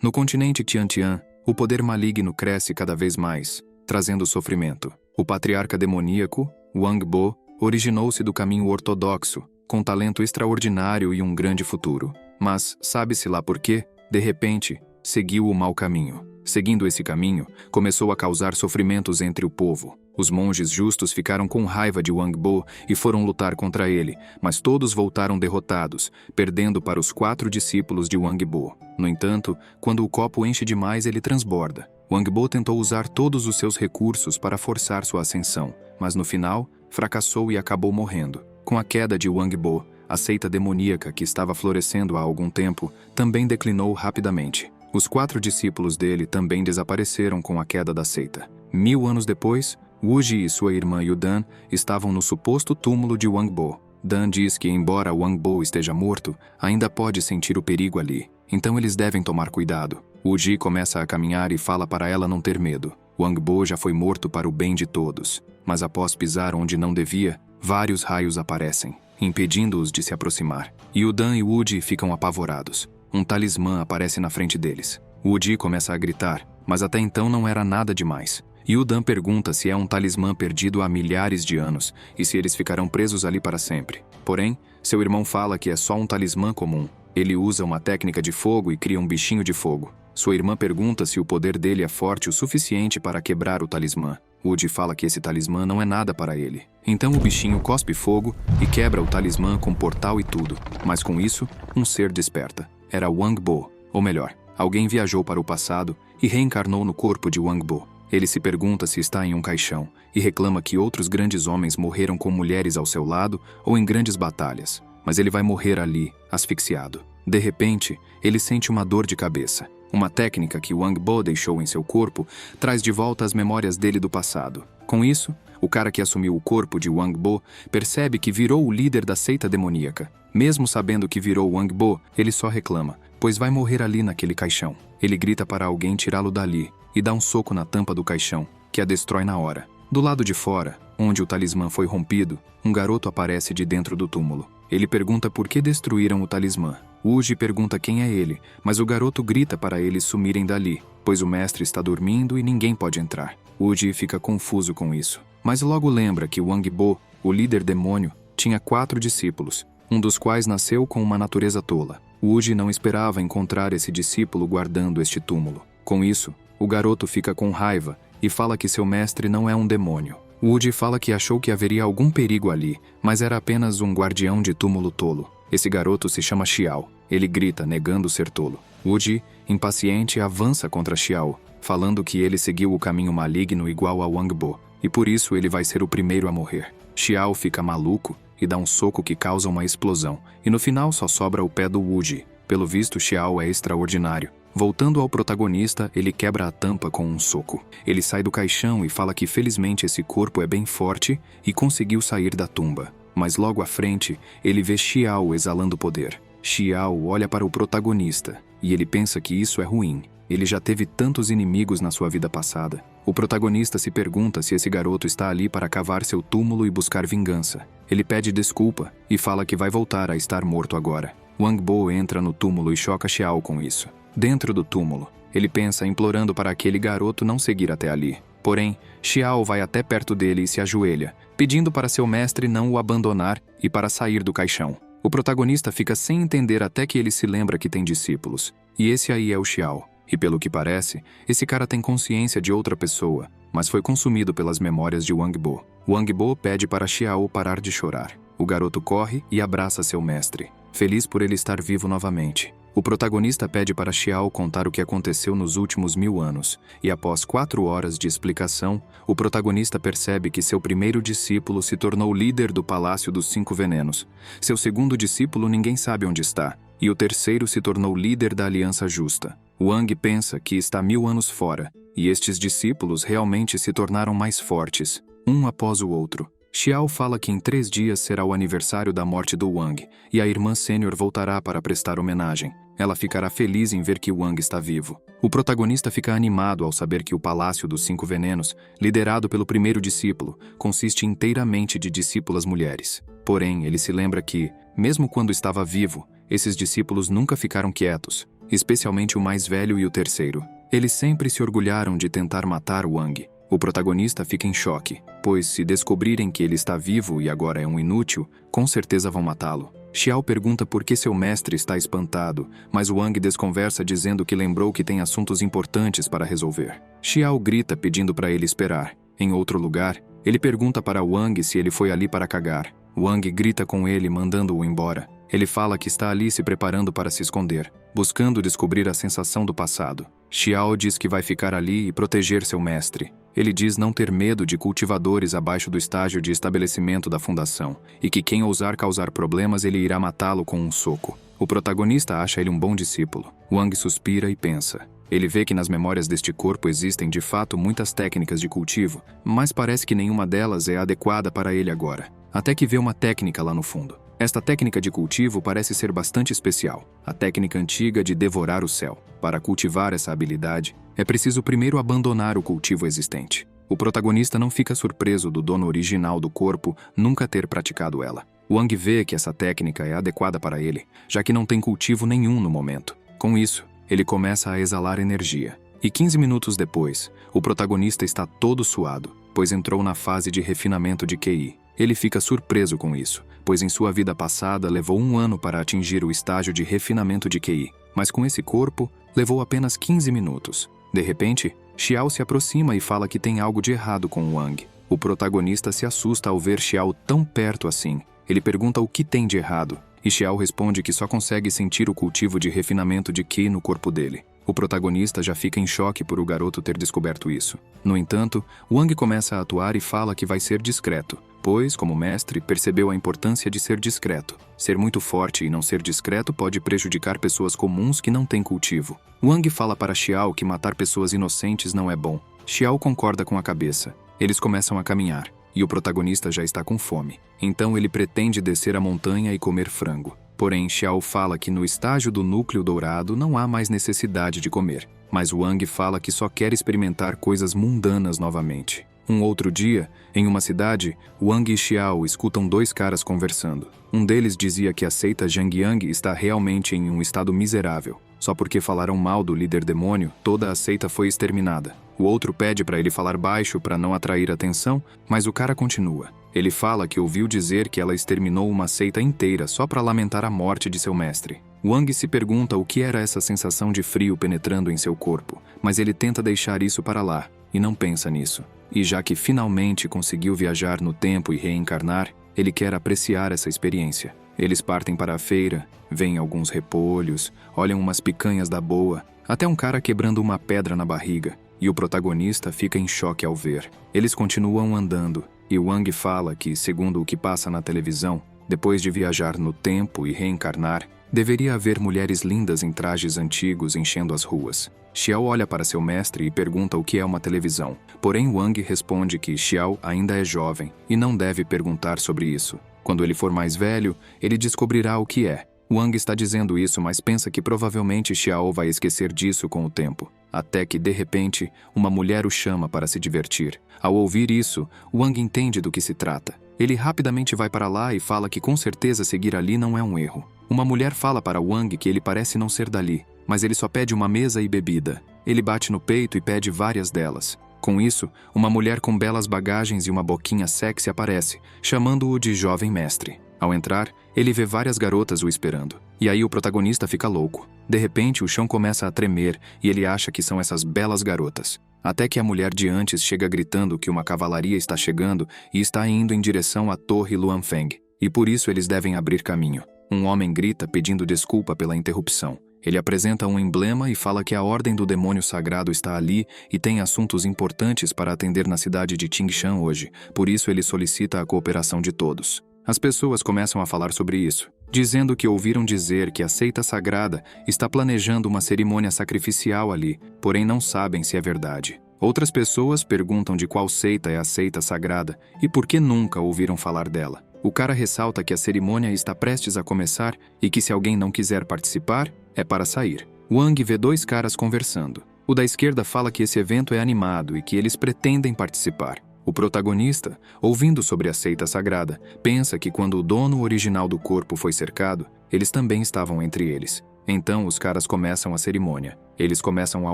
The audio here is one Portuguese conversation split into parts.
No continente Tiantian, o poder maligno cresce cada vez mais, trazendo sofrimento. O patriarca demoníaco, Wang Bo, originou-se do caminho ortodoxo, com talento extraordinário e um grande futuro. Mas, sabe-se lá por quê, de repente, seguiu o mau caminho. Seguindo esse caminho, começou a causar sofrimentos entre o povo. Os monges justos ficaram com raiva de Wang Bo e foram lutar contra ele, mas todos voltaram derrotados, perdendo para os 4 discípulos de Wang Bo. No entanto, quando o copo enche demais, ele transborda. Wang Bo tentou usar todos os seus recursos para forçar sua ascensão, mas no final, fracassou e acabou morrendo. Com a queda de Wang Bo, a seita demoníaca que estava florescendo há algum tempo também declinou rapidamente. Os 4 discípulos dele também desapareceram com a queda da seita. 1000 anos depois, Wuji e sua irmã Yudan estavam no suposto túmulo de Wang Bo. Dan diz que, embora Wang Bo esteja morto, ainda pode sentir o perigo ali. Então eles devem tomar cuidado. Wuji começa a caminhar e fala para ela não ter medo. Wang Bo já foi morto para o bem de todos. Mas após pisar onde não devia, vários raios aparecem, impedindo-os de se aproximar. Yudan e Wuji ficam apavorados. Um talismã aparece na frente deles. Wuji começa a gritar, mas até então não era nada demais. Yudan pergunta se é um talismã perdido há milhares de anos e se eles ficarão presos ali para sempre. Porém, seu irmão fala que é só um talismã comum. Ele usa uma técnica de fogo e cria um bichinho de fogo. Sua irmã pergunta se o poder dele é forte o suficiente para quebrar o talismã. Wuji fala que esse talismã não é nada para ele. Então o bichinho cospe fogo e quebra o talismã com portal e tudo. Mas com isso, um ser desperta. Era Wang Bo, ou melhor, alguém viajou para o passado e reencarnou no corpo de Wang Bo. Ele se pergunta se está em um caixão e reclama que outros grandes homens morreram com mulheres ao seu lado ou em grandes batalhas. Mas ele vai morrer ali, asfixiado. De repente, ele sente uma dor de cabeça. Uma técnica que Wang Bo deixou em seu corpo traz de volta as memórias dele do passado. Com isso, o cara que assumiu o corpo de Wang Bo percebe que virou o líder da seita demoníaca. Mesmo sabendo que virou Wang Bo, ele só reclama, pois vai morrer ali naquele caixão. Ele grita para alguém tirá-lo dali e dá um soco na tampa do caixão, que a destrói na hora. Do lado de fora, onde o talismã foi rompido, um garoto aparece de dentro do túmulo. Ele pergunta por que destruíram o talismã. Wuji pergunta quem é ele, mas o garoto grita para eles sumirem dali, pois o mestre está dormindo e ninguém pode entrar. Wuji fica confuso com isso, mas logo lembra que Wang Bo, o líder demônio, tinha 4 discípulos, um dos quais nasceu com uma natureza tola. Wuji não esperava encontrar esse discípulo guardando este túmulo. Com isso, o garoto fica com raiva e fala que seu mestre não é um demônio. Wuji fala que achou que haveria algum perigo ali, mas era apenas um guardião de túmulo tolo. Esse garoto se chama Xiao. Ele grita, negando ser tolo. Wuji, impaciente, avança contra Xiao, falando que ele seguiu o caminho maligno igual a Wang Bo, e por isso ele vai ser o primeiro a morrer. Xiao fica maluco e dá um soco que causa uma explosão, e no final só sobra o pé do Wuji. Pelo visto, Xiao é extraordinário. Voltando ao protagonista, ele quebra a tampa com um soco. Ele sai do caixão e fala que felizmente esse corpo é bem forte e conseguiu sair da tumba. Mas logo à frente, ele vê Xiao exalando poder. Xiao olha para o protagonista e ele pensa que isso é ruim. Ele já teve tantos inimigos na sua vida passada. O protagonista se pergunta se esse garoto está ali para cavar seu túmulo e buscar vingança. Ele pede desculpa e fala que vai voltar a estar morto agora. Wang Bo entra no túmulo e choca Xiao com isso. Dentro do túmulo, ele pensa implorando para aquele garoto não seguir até ali. Porém, Xiao vai até perto dele e se ajoelha, pedindo para seu mestre não o abandonar e para sair do caixão. O protagonista fica sem entender até que ele se lembra que tem discípulos. E esse aí é o Xiao. E pelo que parece, esse cara tem consciência de outra pessoa, mas foi consumido pelas memórias de Wang Bo. Wang Bo pede para Xiao parar de chorar. O garoto corre e abraça seu mestre, feliz por ele estar vivo novamente. O protagonista pede para Xiao contar o que aconteceu nos últimos 1000 anos, e após 4 horas de explicação, o protagonista percebe que seu primeiro discípulo se tornou líder do Palácio dos 5 Venenos. Seu segundo discípulo ninguém sabe onde está, e o terceiro se tornou líder da Aliança Justa. Wang pensa que está 1000 anos fora, e estes discípulos realmente se tornaram mais fortes, um após o outro. Xiao fala que em 3 dias será o aniversário da morte do Wang, e a irmã sênior voltará para prestar homenagem. Ela ficará feliz em ver que Wang está vivo. O protagonista fica animado ao saber que o Palácio dos 5 Venenos, liderado pelo primeiro discípulo, consiste inteiramente de discípulas mulheres. Porém, ele se lembra que, mesmo quando estava vivo, esses discípulos nunca ficaram quietos. especialmente o mais velho e o terceiro. Eles sempre se orgulharam de tentar matar Wang. O protagonista fica em choque, pois se descobrirem que ele está vivo e agora é um inútil, com certeza vão matá-lo. Xiao pergunta por que seu mestre está espantado, mas Wang desconversa dizendo que lembrou que tem assuntos importantes para resolver. Xiao grita pedindo para ele esperar. Em outro lugar, ele pergunta para Wang se ele foi ali para cagar. Wang grita com ele, mandando-o embora. Ele fala que está ali se preparando para se esconder, buscando descobrir a sensação do passado. Xiao diz que vai ficar ali e proteger seu mestre. Ele diz não ter medo de cultivadores abaixo do estágio de estabelecimento da fundação, e que quem ousar causar problemas ele irá matá-lo com um soco. O protagonista acha ele um bom discípulo. Wang suspira e pensa. Ele vê que nas memórias deste corpo existem de fato muitas técnicas de cultivo, mas parece que nenhuma delas é adequada para ele agora. Até que vê uma técnica lá no fundo. Esta técnica de cultivo parece ser bastante especial, a técnica antiga de devorar o céu. Para cultivar essa habilidade, é preciso primeiro abandonar o cultivo existente. O protagonista não fica surpreso do dono original do corpo nunca ter praticado ela. Wang vê que essa técnica é adequada para ele, já que não tem cultivo nenhum no momento. Com isso, ele começa a exalar energia. E 15 minutos depois, o protagonista está todo suado, pois entrou na fase de refinamento de QI. Ele fica surpreso com isso, pois em sua vida passada levou 1 ano para atingir o estágio de refinamento de QI, mas com esse corpo, levou apenas 15 minutos. De repente, Xiao se aproxima e fala que tem algo de errado com Wang. O protagonista se assusta ao ver Xiao tão perto assim. Ele pergunta o que tem de errado, e Xiao responde que só consegue sentir o cultivo de refinamento de Qi no corpo dele. O protagonista já fica em choque por o garoto ter descoberto isso. No entanto, Wang começa a atuar e fala que vai ser discreto, pois, como mestre, percebeu a importância de ser discreto. Ser muito forte e não ser discreto pode prejudicar pessoas comuns que não têm cultivo. Wang fala para Xiao que matar pessoas inocentes não é bom. Xiao concorda com a cabeça. Eles começam a caminhar, e o protagonista já está com fome. Então ele pretende descer a montanha e comer frango. Porém, Xiao fala que no estágio do núcleo dourado não há mais necessidade de comer. Mas Wang fala que só quer experimentar coisas mundanas novamente. Um outro dia, em uma cidade, Wang e Xiao escutam 2 caras conversando. Um deles dizia que a seita Zhangyang está realmente em um estado miserável. Só porque falaram mal do líder demônio, toda a seita foi exterminada. O outro pede para ele falar baixo para não atrair atenção, mas o cara continua. Ele fala que ouviu dizer que ela exterminou uma seita inteira só para lamentar a morte de seu mestre. Wang se pergunta o que era essa sensação de frio penetrando em seu corpo, mas ele tenta deixar isso para lá, e não pensa nisso. E já que finalmente conseguiu viajar no tempo e reencarnar, ele quer apreciar essa experiência. Eles partem para a feira, veem alguns repolhos, olham umas picanhas da boa, até um cara quebrando uma pedra na barriga, e o protagonista fica em choque ao ver. Eles continuam andando, e Wang fala que, segundo o que passa na televisão, depois de viajar no tempo e reencarnar, deveria haver mulheres lindas em trajes antigos enchendo as ruas. Xiao olha para seu mestre e pergunta o que é uma televisão. Porém, Wang responde que Xiao ainda é jovem e não deve perguntar sobre isso. Quando ele for mais velho, ele descobrirá o que é. Wang está dizendo isso, mas pensa que provavelmente Xiao vai esquecer disso com o tempo. Até que, de repente, uma mulher o chama para se divertir. Ao ouvir isso, Wang entende do que se trata. Ele rapidamente vai para lá e fala que com certeza seguir ali não é um erro. Uma mulher fala para Wang que ele parece não ser dali, mas ele só pede uma mesa e bebida. Ele bate no peito e pede várias delas. Com isso, uma mulher com belas bagagens e uma boquinha sexy aparece, chamando-o de jovem mestre. Ao entrar, ele vê várias garotas o esperando. E aí o protagonista fica louco. De repente, o chão começa a tremer e ele acha que são essas belas garotas. Até que a mulher de antes chega gritando que uma cavalaria está chegando e está indo em direção à Torre Luanfeng. E por isso eles devem abrir caminho. Um homem grita pedindo desculpa pela interrupção. Ele apresenta um emblema e fala que a Ordem do Demônio Sagrado está ali e tem assuntos importantes para atender na cidade de Qingshan hoje. Por isso ele solicita a cooperação de todos. As pessoas começam a falar sobre isso, dizendo que ouviram dizer que a seita sagrada está planejando uma cerimônia sacrificial ali, porém não sabem se é verdade. Outras pessoas perguntam de qual seita é a seita sagrada e por que nunca ouviram falar dela. O cara ressalta que a cerimônia está prestes a começar e que se alguém não quiser participar, é para sair. Wang vê 2 caras conversando. O da esquerda fala que esse evento é animado e que eles pretendem participar. O protagonista, ouvindo sobre a seita sagrada, pensa que quando o dono original do corpo foi cercado, eles também estavam entre eles. Então os caras começam a cerimônia. Eles começam a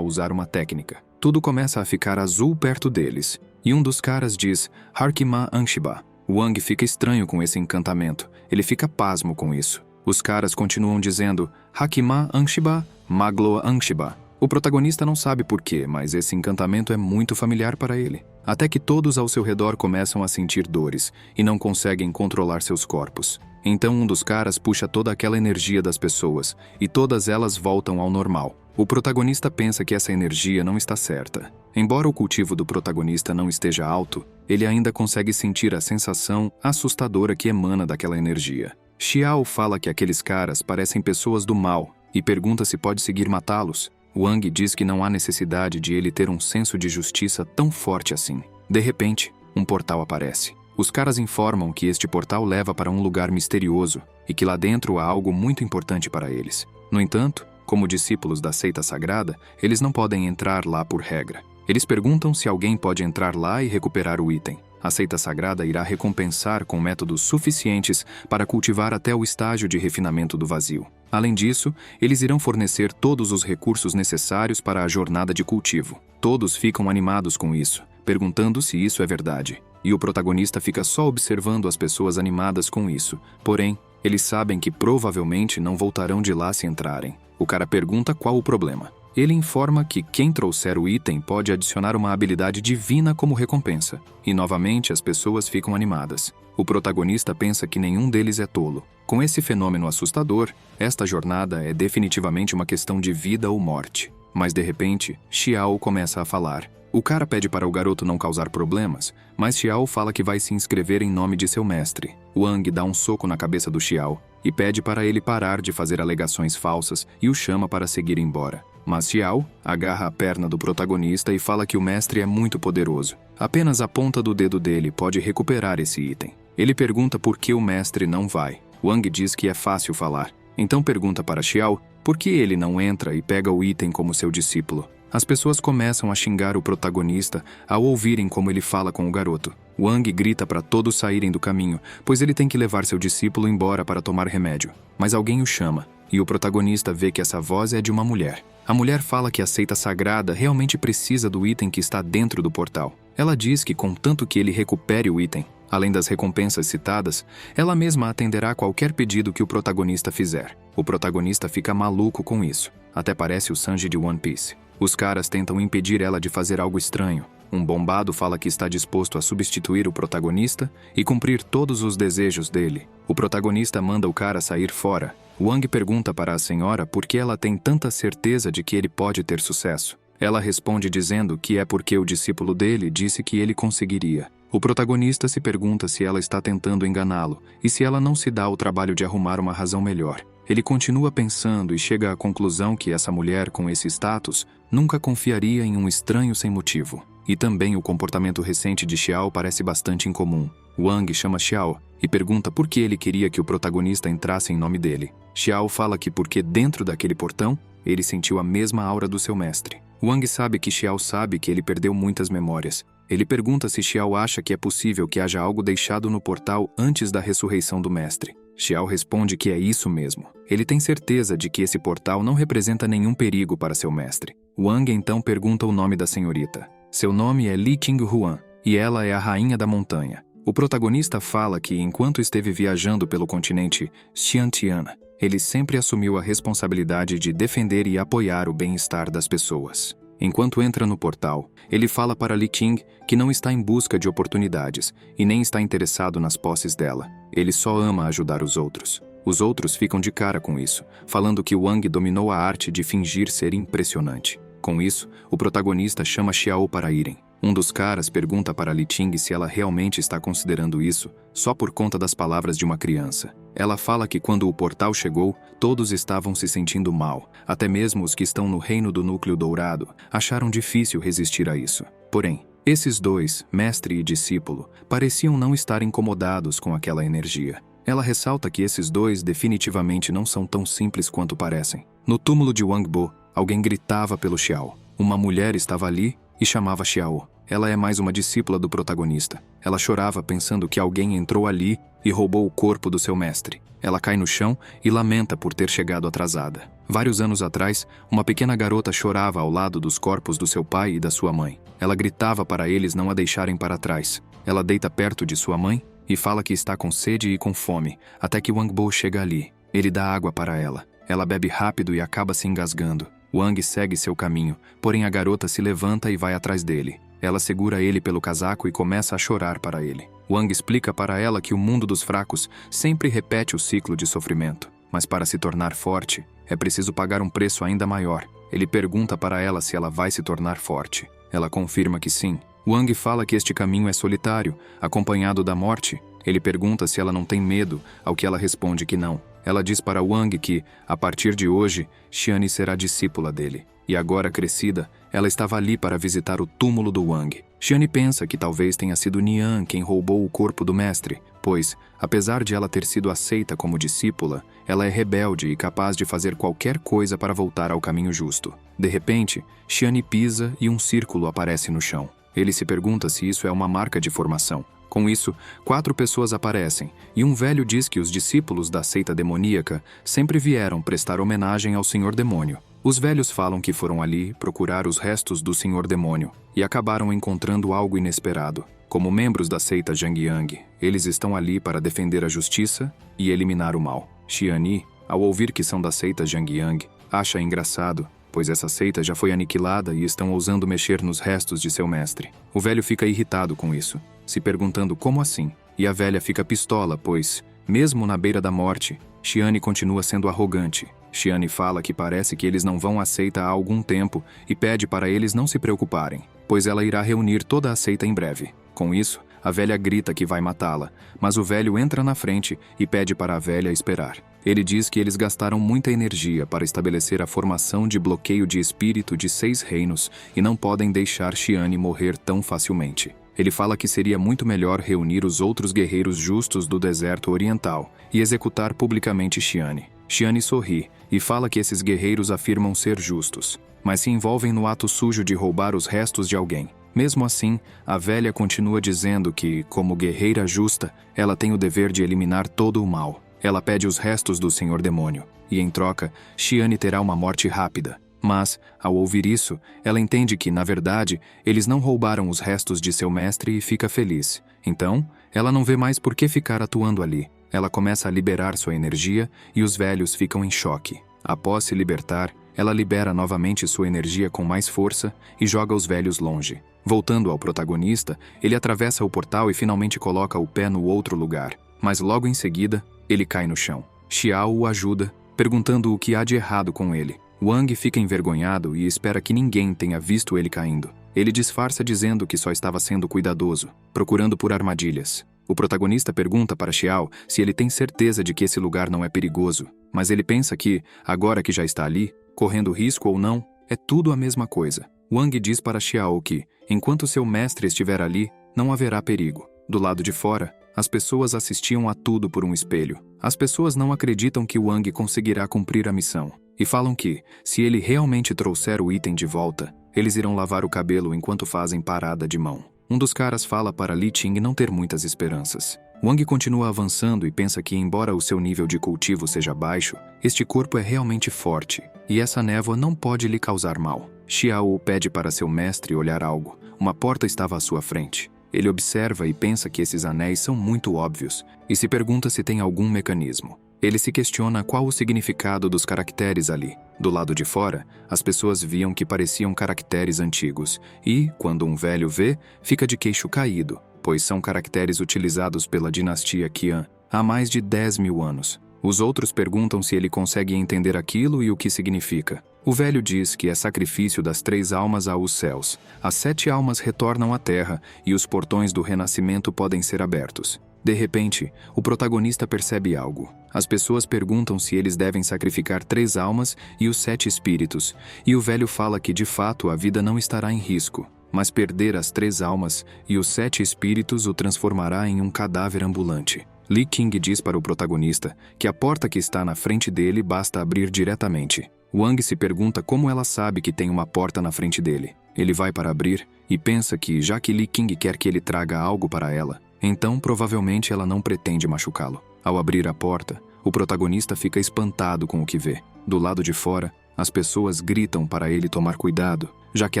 usar uma técnica. Tudo começa a ficar azul perto deles. E um dos caras diz, Harkima Anshiba. Wang fica estranho com esse encantamento. Ele fica pasmo com isso. Os caras continuam dizendo, Hakima Anshiba, Maglo Anshiba. O protagonista não sabe por quê, mas esse encantamento é muito familiar para ele. Até que todos ao seu redor começam a sentir dores e não conseguem controlar seus corpos. Então um dos caras puxa toda aquela energia das pessoas e todas elas voltam ao normal. O protagonista pensa que essa energia não está certa. Embora o cultivo do protagonista não esteja alto, ele ainda consegue sentir a sensação assustadora que emana daquela energia. Xiao fala que aqueles caras parecem pessoas do mal e pergunta se pode seguir matá-los. Wang diz que não há necessidade de ele ter um senso de justiça tão forte assim. De repente, um portal aparece. Os caras informam que este portal leva para um lugar misterioso e que lá dentro há algo muito importante para eles. No entanto, como discípulos da seita sagrada, eles não podem entrar lá por regra. Eles perguntam se alguém pode entrar lá e recuperar o item. A seita sagrada irá recompensar com métodos suficientes para cultivar até o estágio de refinamento do vazio. Além disso, eles irão fornecer todos os recursos necessários para a jornada de cultivo. Todos ficam animados com isso, perguntando se isso é verdade. E o protagonista fica só observando as pessoas animadas com isso. Porém, eles sabem que provavelmente não voltarão de lá se entrarem. O cara pergunta qual o problema. Ele informa que quem trouxer o item pode adicionar uma habilidade divina como recompensa. E novamente as pessoas ficam animadas. O protagonista pensa que nenhum deles é tolo. Com esse fenômeno assustador, esta jornada é definitivamente uma questão de vida ou morte. Mas de repente, Xiao começa a falar. O cara pede para o garoto não causar problemas, mas Xiao fala que vai se inscrever em nome de seu mestre. Wang dá um soco na cabeça do Xiao e pede para ele parar de fazer alegações falsas e o chama para seguir embora. Mas Xiao agarra a perna do protagonista e fala que o mestre é muito poderoso. Apenas a ponta do dedo dele pode recuperar esse item. Ele pergunta por que o mestre não vai. Wang diz que é fácil falar. Então pergunta para Xiao por que ele não entra e pega o item como seu discípulo. As pessoas começam a xingar o protagonista ao ouvirem como ele fala com o garoto. Wang grita para todos saírem do caminho, pois ele tem que levar seu discípulo embora para tomar remédio. Mas alguém o chama, e o protagonista vê que essa voz é de uma mulher. A mulher fala que a seita sagrada realmente precisa do item que está dentro do portal. Ela diz que contanto que ele recupere o item, além das recompensas citadas, ela mesma atenderá a qualquer pedido que o protagonista fizer. O protagonista fica maluco com isso. Até parece o Sanji de One Piece. Os caras tentam impedir ela de fazer algo estranho. Um bombado fala que está disposto a substituir o protagonista e cumprir todos os desejos dele. O protagonista manda o cara sair fora. Wang pergunta para a senhora por que ela tem tanta certeza de que ele pode ter sucesso. Ela responde dizendo que é porque o discípulo dele disse que ele conseguiria. O protagonista se pergunta se ela está tentando enganá-lo e se ela não se dá o trabalho de arrumar uma razão melhor. Ele continua pensando e chega à conclusão que essa mulher com esse status nunca confiaria em um estranho sem motivo. E também o comportamento recente de Xiao parece bastante incomum. Wang chama Xiao e pergunta por que ele queria que o protagonista entrasse em nome dele. Xiao fala que porque dentro daquele portão, ele sentiu a mesma aura do seu mestre. Wang sabe que Xiao sabe que ele perdeu muitas memórias. Ele pergunta se Xiao acha que é possível que haja algo deixado no portal antes da ressurreição do mestre. Xiao responde que é isso mesmo. Ele tem certeza de que esse portal não representa nenhum perigo para seu mestre. Wang então pergunta o nome da senhorita. Seu nome é Li Qinghuan e ela é a rainha da montanha. O protagonista fala que enquanto esteve viajando pelo continente Xiantian, ele sempre assumiu a responsabilidade de defender e apoiar o bem-estar das pessoas. Enquanto entra no portal, ele fala para Li Qing que não está em busca de oportunidades e nem está interessado nas posses dela. Ele só ama ajudar os outros. Os outros ficam de cara com isso, falando que Wang dominou a arte de fingir ser impressionante. Com isso, o protagonista chama Xiao para irem. Um dos caras pergunta para Li Qing se ela realmente está considerando isso só por conta das palavras de uma criança. Ela fala que quando o portal chegou, todos estavam se sentindo mal. Até mesmo os que estão no reino do núcleo dourado acharam difícil resistir a isso. Porém, esses dois, mestre e discípulo, pareciam não estar incomodados com aquela energia. Ela ressalta que esses dois definitivamente não são tão simples quanto parecem. No túmulo de Wang Bo, alguém gritava pelo Xiao. Uma mulher estava ali e chamava Xiao. Ela é mais uma discípula do protagonista. Ela chorava pensando que alguém entrou ali e roubou o corpo do seu mestre. Ela cai no chão e lamenta por ter chegado atrasada. Vários anos atrás, uma pequena garota chorava ao lado dos corpos do seu pai e da sua mãe. Ela gritava para eles não a deixarem para trás. Ela deita perto de sua mãe e fala que está com sede e com fome, até que Wang Bo chega ali. Ele dá água para ela. Ela bebe rápido e acaba se engasgando. Wang segue seu caminho, porém a garota se levanta e vai atrás dele. Ela segura ele pelo casaco e começa a chorar para ele. Wang explica para ela que o mundo dos fracos sempre repete o ciclo de sofrimento. Mas para se tornar forte, é preciso pagar um preço ainda maior. Ele pergunta para ela se ela vai se tornar forte. Ela confirma que sim. Wang fala que este caminho é solitário, acompanhado da morte. Ele pergunta se ela não tem medo, ao que ela responde que não. Ela diz para Wang que, a partir de hoje, Xiane será discípula dele. E agora crescida, ela estava ali para visitar o túmulo do Wang. Xiane pensa que talvez tenha sido Nian quem roubou o corpo do mestre, pois, apesar de ela ter sido aceita como discípula, ela é rebelde e capaz de fazer qualquer coisa para voltar ao caminho justo. De repente, Xiane pisa e um círculo aparece no chão. Ele se pergunta se isso é uma marca de formação. Com isso, 4 pessoas aparecem, e um velho diz que os discípulos da seita demoníaca sempre vieram prestar homenagem ao Senhor Demônio. Os velhos falam que foram ali procurar os restos do Senhor Demônio e acabaram encontrando algo inesperado. Como membros da seita Zhangyang, eles estão ali para defender a justiça e eliminar o mal. Xiane, ao ouvir que são da seita Zhangyang, acha engraçado, pois essa seita já foi aniquilada e estão ousando mexer nos restos de seu mestre. O velho fica irritado com isso, se perguntando como assim, e a velha fica pistola, pois, mesmo na beira da morte, Xiane continua sendo arrogante. Xiane fala que parece que eles não vão à seita há algum tempo e pede para eles não se preocuparem, pois ela irá reunir toda a seita em breve. Com isso, a velha grita que vai matá-la, mas o velho entra na frente e pede para a velha esperar. Ele diz que eles gastaram muita energia para estabelecer a formação de bloqueio de espírito de 6 reinos e não podem deixar Xiane morrer tão facilmente. Ele fala que seria muito melhor reunir os outros guerreiros justos do deserto oriental e executar publicamente Xiane. Xiane sorri e fala que esses guerreiros afirmam ser justos, mas se envolvem no ato sujo de roubar os restos de alguém. Mesmo assim, a velha continua dizendo que, como guerreira justa, ela tem o dever de eliminar todo o mal. Ela pede os restos do Senhor Demônio, e em troca, Xiane terá uma morte rápida. Mas, ao ouvir isso, ela entende que, na verdade, eles não roubaram os restos de seu mestre e fica feliz. Então, ela não vê mais por que ficar atuando ali. Ela começa a liberar sua energia e os velhos ficam em choque. Após se libertar, ela libera novamente sua energia com mais força e joga os velhos longe. Voltando ao protagonista, ele atravessa o portal e finalmente coloca o pé no outro lugar. Mas logo em seguida, ele cai no chão. Xiao o ajuda, perguntando o que há de errado com ele. Wang fica envergonhado e espera que ninguém tenha visto ele caindo. Ele disfarça dizendo que só estava sendo cuidadoso, procurando por armadilhas. O protagonista pergunta para Xiao se ele tem certeza de que esse lugar não é perigoso, mas ele pensa que, agora que já está ali, correndo risco ou não, é tudo a mesma coisa. Wang diz para Xiao que, enquanto seu mestre estiver ali, não haverá perigo. Do lado de fora, as pessoas assistiam a tudo por um espelho. As pessoas não acreditam que Wang conseguirá cumprir a missão, e falam que, se ele realmente trouxer o item de volta, eles irão lavar o cabelo enquanto fazem parada de mão. Um dos caras fala para Li Ting não ter muitas esperanças. Wang continua avançando e pensa que, embora o seu nível de cultivo seja baixo, este corpo é realmente forte, e essa névoa não pode lhe causar mal. Xiao pede para seu mestre olhar algo. Uma porta estava à sua frente. Ele observa e pensa que esses anéis são muito óbvios, e se pergunta se tem algum mecanismo. Ele se questiona qual o significado dos caracteres ali. Do lado de fora, as pessoas viam que pareciam caracteres antigos, e, quando um velho vê, fica de queixo caído, pois são caracteres utilizados pela dinastia Qian há mais de 10.000 anos. Os outros perguntam se ele consegue entender aquilo e o que significa. O velho diz que é sacrifício das 3 almas aos céus. As 7 almas retornam à terra e os portões do renascimento podem ser abertos. De repente, o protagonista percebe algo. As pessoas perguntam se eles devem sacrificar 3 almas e os 7 espíritos, e o velho fala que de fato a vida não estará em risco, mas perder as 3 almas e os 7 espíritos o transformará em um cadáver ambulante. Li King diz para o protagonista que a porta que está na frente dele basta abrir diretamente. Wang se pergunta como ela sabe que tem uma porta na frente dele. Ele vai para abrir e pensa que, já que Li King quer que ele traga algo para ela, então provavelmente ela não pretende machucá-lo. Ao abrir a porta, o protagonista fica espantado com o que vê. Do lado de fora, as pessoas gritam para ele tomar cuidado, já que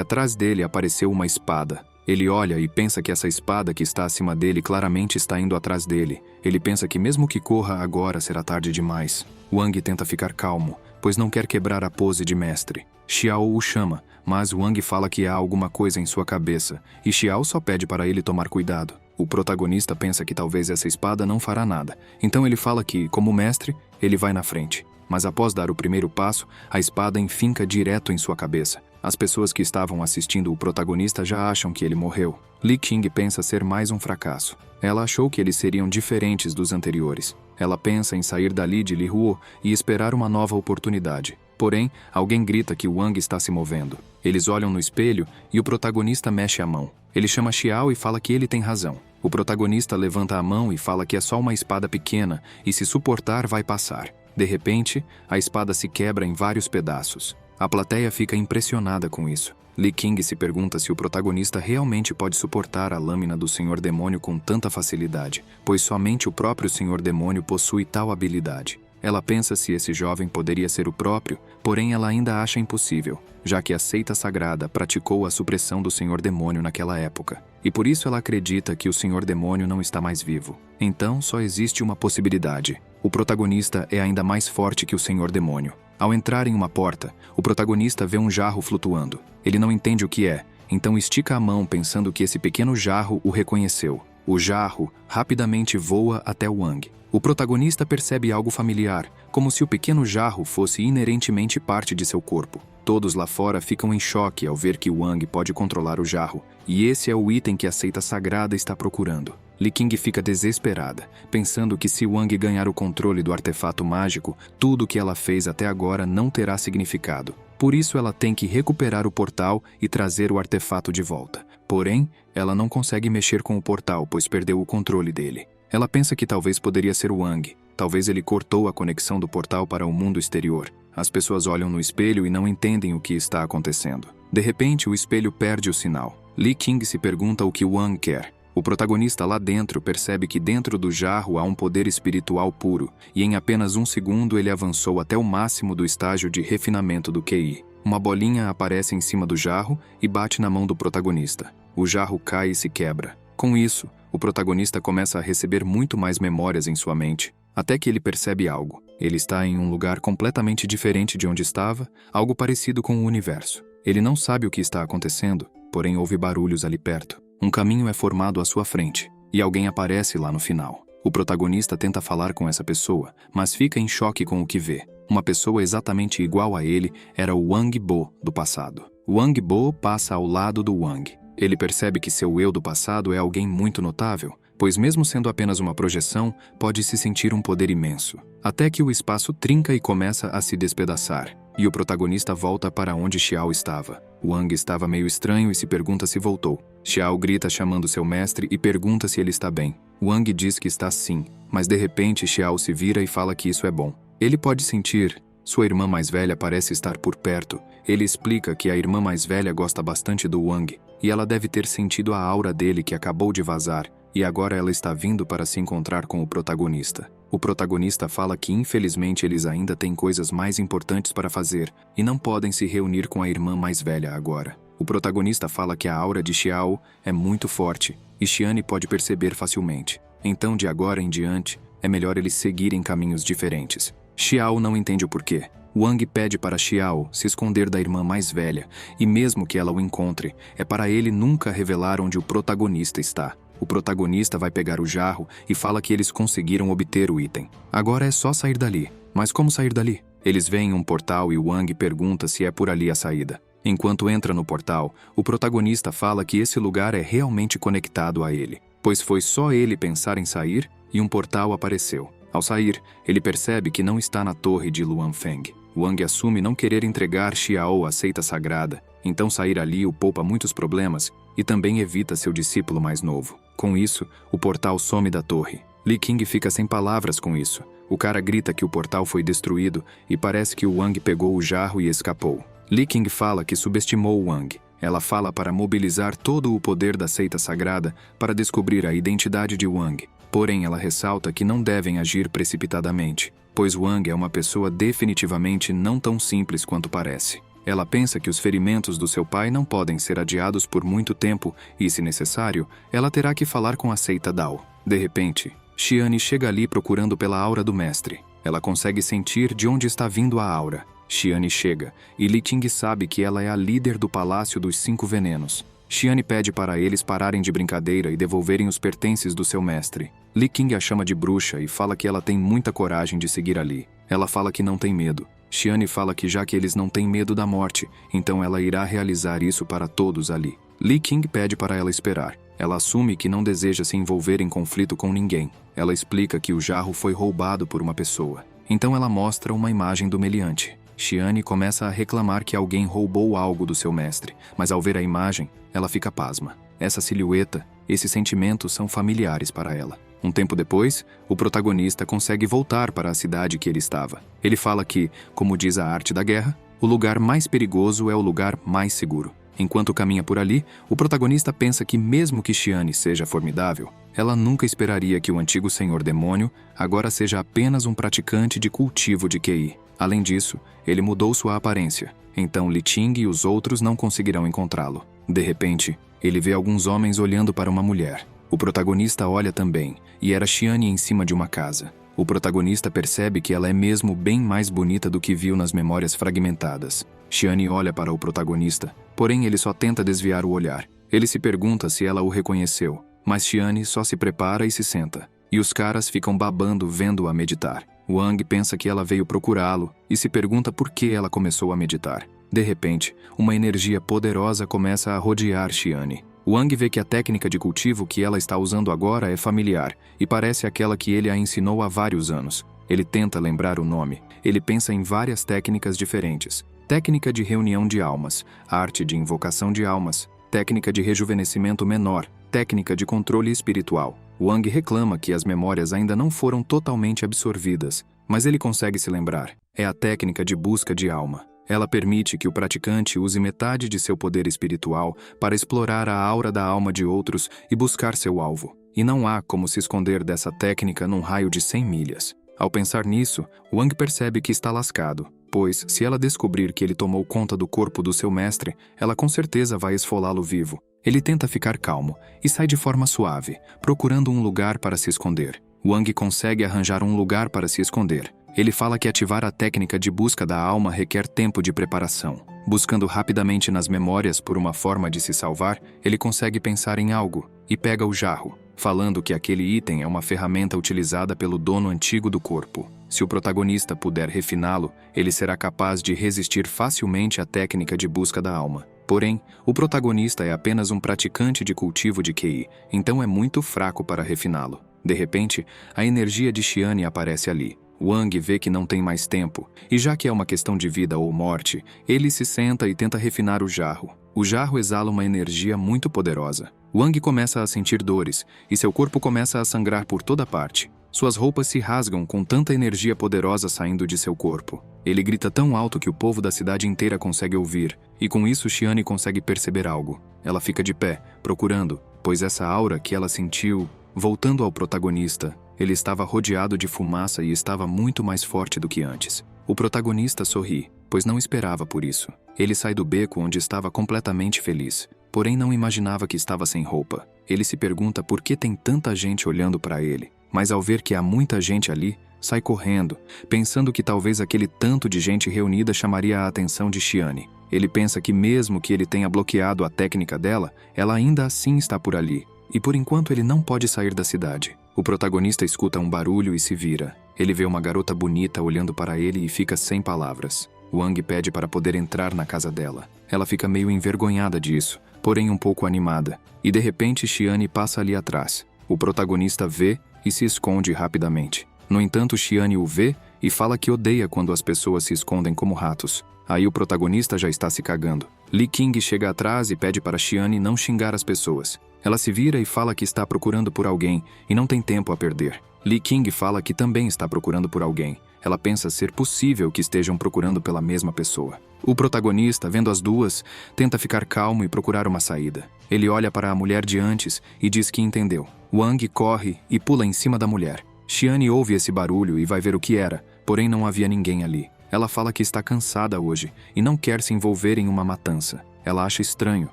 atrás dele apareceu uma espada. Ele olha e pensa que essa espada que está acima dele claramente está indo atrás dele. Ele pensa que mesmo que corra agora será tarde demais. Wang tenta ficar calmo, pois não quer quebrar a pose de mestre. Xiao o chama, mas Wang fala que há alguma coisa em sua cabeça, e Xiao só pede para ele tomar cuidado. O protagonista pensa que talvez essa espada não fará nada, então ele fala que, como mestre, ele vai na frente. Mas após dar o primeiro passo, a espada enfinca direto em sua cabeça. As pessoas que estavam assistindo o protagonista já acham que ele morreu. Li King pensa ser mais um fracasso. Ela achou que eles seriam diferentes dos anteriores. Ela pensa em sair dali de Li Huo e esperar uma nova oportunidade. Porém, alguém grita que Wang está se movendo. Eles olham no espelho e o protagonista mexe a mão. Ele chama Xiao e fala que ele tem razão. O protagonista levanta a mão e fala que é só uma espada pequena e se suportar vai passar. De repente, a espada se quebra em vários pedaços. A plateia fica impressionada com isso. Li King se pergunta se o protagonista realmente pode suportar a lâmina do Senhor Demônio com tanta facilidade, pois somente o próprio Senhor Demônio possui tal habilidade. Ela pensa se esse jovem poderia ser o próprio, porém ela ainda acha impossível, já que a seita sagrada praticou a supressão do Senhor Demônio naquela época. E por isso ela acredita que o Senhor Demônio não está mais vivo. Então só existe uma possibilidade. O protagonista é ainda mais forte que o Senhor Demônio. Ao entrar em uma porta, o protagonista vê um jarro flutuando. Ele não entende o que é, então estica a mão pensando que esse pequeno jarro o reconheceu. O jarro rapidamente voa até Wang. O protagonista percebe algo familiar, como se o pequeno jarro fosse inerentemente parte de seu corpo. Todos lá fora ficam em choque ao ver que Wang pode controlar o jarro, e esse é o item que a seita sagrada está procurando. Li King fica desesperada, pensando que se Wang ganhar o controle do artefato mágico, tudo o que ela fez até agora não terá significado. Por isso ela tem que recuperar o portal e trazer o artefato de volta. Porém, ela não consegue mexer com o portal, pois perdeu o controle dele. Ela pensa que talvez poderia ser Wang. Talvez ele cortou a conexão do portal para o mundo exterior. As pessoas olham no espelho e não entendem o que está acontecendo. De repente, o espelho perde o sinal. Li King se pergunta o que Wang quer. O protagonista lá dentro percebe que dentro do jarro há um poder espiritual puro, e em apenas um segundo ele avançou até o máximo do estágio de refinamento do QI. Uma bolinha aparece em cima do jarro e bate na mão do protagonista. O jarro cai e se quebra. Com isso, o protagonista começa a receber muito mais memórias em sua mente, até que ele percebe algo. Ele está em um lugar completamente diferente de onde estava, algo parecido com o universo. Ele não sabe o que está acontecendo, porém ouve barulhos ali perto. Um caminho é formado à sua frente, e alguém aparece lá no final. O protagonista tenta falar com essa pessoa, mas fica em choque com o que vê. Uma pessoa exatamente igual a ele era o Wang Bo do passado. Wang Bo passa ao lado do Wang. Ele percebe que seu eu do passado é alguém muito notável, pois mesmo sendo apenas uma projeção, pode se sentir um poder imenso. Até que o espaço trinca e começa a se despedaçar, e o protagonista volta para onde Xiao estava. Wang estava meio estranho e se pergunta se voltou. Xiao grita chamando seu mestre e pergunta se ele está bem. Wang diz que está sim, mas de repente Xiao se vira e fala que isso é bom. Ele pode sentir. Sua irmã mais velha parece estar por perto. Ele explica que a irmã mais velha gosta bastante do Wang, e ela deve ter sentido a aura dele que acabou de vazar, e agora ela está vindo para se encontrar com o protagonista. O protagonista fala que infelizmente eles ainda têm coisas mais importantes para fazer, e não podem se reunir com a irmã mais velha agora. O protagonista fala que a aura de Xiao é muito forte, e Xiane pode perceber facilmente. Então de agora em diante, é melhor eles seguirem caminhos diferentes. Xiao não entende o porquê. Wang pede para Xiao se esconder da irmã mais velha, e mesmo que ela o encontre, é para ele nunca revelar onde o protagonista está. O protagonista vai pegar o jarro e fala que eles conseguiram obter o item. Agora é só sair dali. Mas como sair dali? Eles veem um portal e Wang pergunta se é por ali a saída. Enquanto entra no portal, o protagonista fala que esse lugar é realmente conectado a ele, pois foi só ele pensar em sair e um portal apareceu. Ao sair, ele percebe que não está na torre de Luanfeng. Wang assume não querer entregar Xiao à seita sagrada, então sair ali o poupa muitos problemas e também evita seu discípulo mais novo. Com isso, o portal some da torre. Li King fica sem palavras com isso. O cara grita que o portal foi destruído e parece que o Wang pegou o jarro e escapou. Li King fala que subestimou Wang. Ela fala para mobilizar todo o poder da seita sagrada para descobrir a identidade de Wang. Porém, ela ressalta que não devem agir precipitadamente, pois Wang é uma pessoa definitivamente não tão simples quanto parece. Ela pensa que os ferimentos do seu pai não podem ser adiados por muito tempo e, se necessário, ela terá que falar com a seita Dao. De repente, Xiane chega ali procurando pela aura do mestre. Ela consegue sentir de onde está vindo a aura. Xiane chega, e Li Ting sabe que ela é a líder do Palácio dos 5 Venenos. Xiane pede para eles pararem de brincadeira e devolverem os pertences do seu mestre. Li King a chama de bruxa e fala que ela tem muita coragem de seguir ali. Ela fala que não tem medo. Xiane fala que já que eles não têm medo da morte, então ela irá realizar isso para todos ali. Li King pede para ela esperar. Ela assume que não deseja se envolver em conflito com ninguém. Ela explica que o jarro foi roubado por uma pessoa. Então ela mostra uma imagem do meliante. Xiane começa a reclamar que alguém roubou algo do seu mestre, mas ao ver a imagem, ela fica pasma. Essa silhueta, esses sentimentos são familiares para ela. Um tempo depois, o protagonista consegue voltar para a cidade que ele estava. Ele fala que, como diz a arte da guerra, o lugar mais perigoso é o lugar mais seguro. Enquanto caminha por ali, o protagonista pensa que mesmo que Xiane seja formidável, ela nunca esperaria que o antigo senhor demônio agora seja apenas um praticante de cultivo de QI. Além disso, ele mudou sua aparência, então Li Ting e os outros não conseguirão encontrá-lo. De repente, ele vê alguns homens olhando para uma mulher. O protagonista olha também, e era Xiane em cima de uma casa. O protagonista percebe que ela é mesmo bem mais bonita do que viu nas memórias fragmentadas. Xiane olha para o protagonista, porém ele só tenta desviar o olhar. Ele se pergunta se ela o reconheceu, mas Xiane só se prepara e se senta. E os caras ficam babando vendo-a meditar. Wang pensa que ela veio procurá-lo e se pergunta por que ela começou a meditar. De repente, uma energia poderosa começa a rodear Xiane. Wang vê que a técnica de cultivo que ela está usando agora é familiar e parece aquela que ele a ensinou há vários anos. Ele tenta lembrar o nome. Ele pensa em várias técnicas diferentes. Técnica de reunião de almas, arte de invocação de almas, técnica de rejuvenescimento menor, técnica de controle espiritual. Wang reclama que as memórias ainda não foram totalmente absorvidas, mas ele consegue se lembrar. É a técnica de busca de alma. Ela permite que o praticante use metade de seu poder espiritual para explorar a aura da alma de outros e buscar seu alvo. E não há como se esconder dessa técnica num raio de 100 milhas. Ao pensar nisso, Wang percebe que está lascado, pois, se ela descobrir que ele tomou conta do corpo do seu mestre, ela com certeza vai esfolá-lo vivo. Ele tenta ficar calmo e sai de forma suave, procurando um lugar para se esconder. Wang consegue arranjar um lugar para se esconder. Ele fala que ativar a técnica de busca da alma requer tempo de preparação. Buscando rapidamente nas memórias por uma forma de se salvar, ele consegue pensar em algo e pega o jarro, falando que aquele item é uma ferramenta utilizada pelo dono antigo do corpo. Se o protagonista puder refiná-lo, ele será capaz de resistir facilmente à técnica de busca da alma. Porém, o protagonista é apenas um praticante de cultivo de QI, então é muito fraco para refiná-lo. De repente, a energia de Xiane aparece ali. Wang vê que não tem mais tempo, e já que é uma questão de vida ou morte, ele se senta e tenta refinar o jarro. O jarro exala uma energia muito poderosa. Wang começa a sentir dores, e seu corpo começa a sangrar por toda parte. Suas roupas se rasgam com tanta energia poderosa saindo de seu corpo. Ele grita tão alto que o povo da cidade inteira consegue ouvir, e com isso Xiane consegue perceber algo. Ela fica de pé, procurando, pois essa aura que ela sentiu... Voltando ao protagonista, ele estava rodeado de fumaça e estava muito mais forte do que antes. O protagonista sorri, pois não esperava por isso. Ele sai do beco onde estava completamente feliz, porém não imaginava que estava sem roupa. Ele se pergunta por que tem tanta gente olhando para ele, mas ao ver que há muita gente ali, sai correndo, pensando que talvez aquele tanto de gente reunida chamaria a atenção de Xiane. Ele pensa que mesmo que ele tenha bloqueado a técnica dela, ela ainda assim está por ali. E por enquanto ele não pode sair da cidade. O protagonista escuta um barulho e se vira. Ele vê uma garota bonita olhando para ele e fica sem palavras. Wang pede para poder entrar na casa dela. Ela fica meio envergonhada disso, porém um pouco animada. E de repente Xiane passa ali atrás. O protagonista vê e se esconde rapidamente. No entanto, Xiane o vê e fala que odeia quando as pessoas se escondem como ratos. Aí o protagonista já está se cagando. Li King chega atrás e pede para Xiane não xingar as pessoas. Ela se vira e fala que está procurando por alguém e não tem tempo a perder. Li King fala que também está procurando por alguém. Ela pensa ser possível que estejam procurando pela mesma pessoa. O protagonista, vendo as duas, tenta ficar calmo e procurar uma saída. Ele olha para a mulher de antes e diz que entendeu. Wang corre e pula em cima da mulher. Xiane ouve esse barulho e vai ver o que era, porém não havia ninguém ali. Ela fala que está cansada hoje e não quer se envolver em uma matança. Ela acha estranho,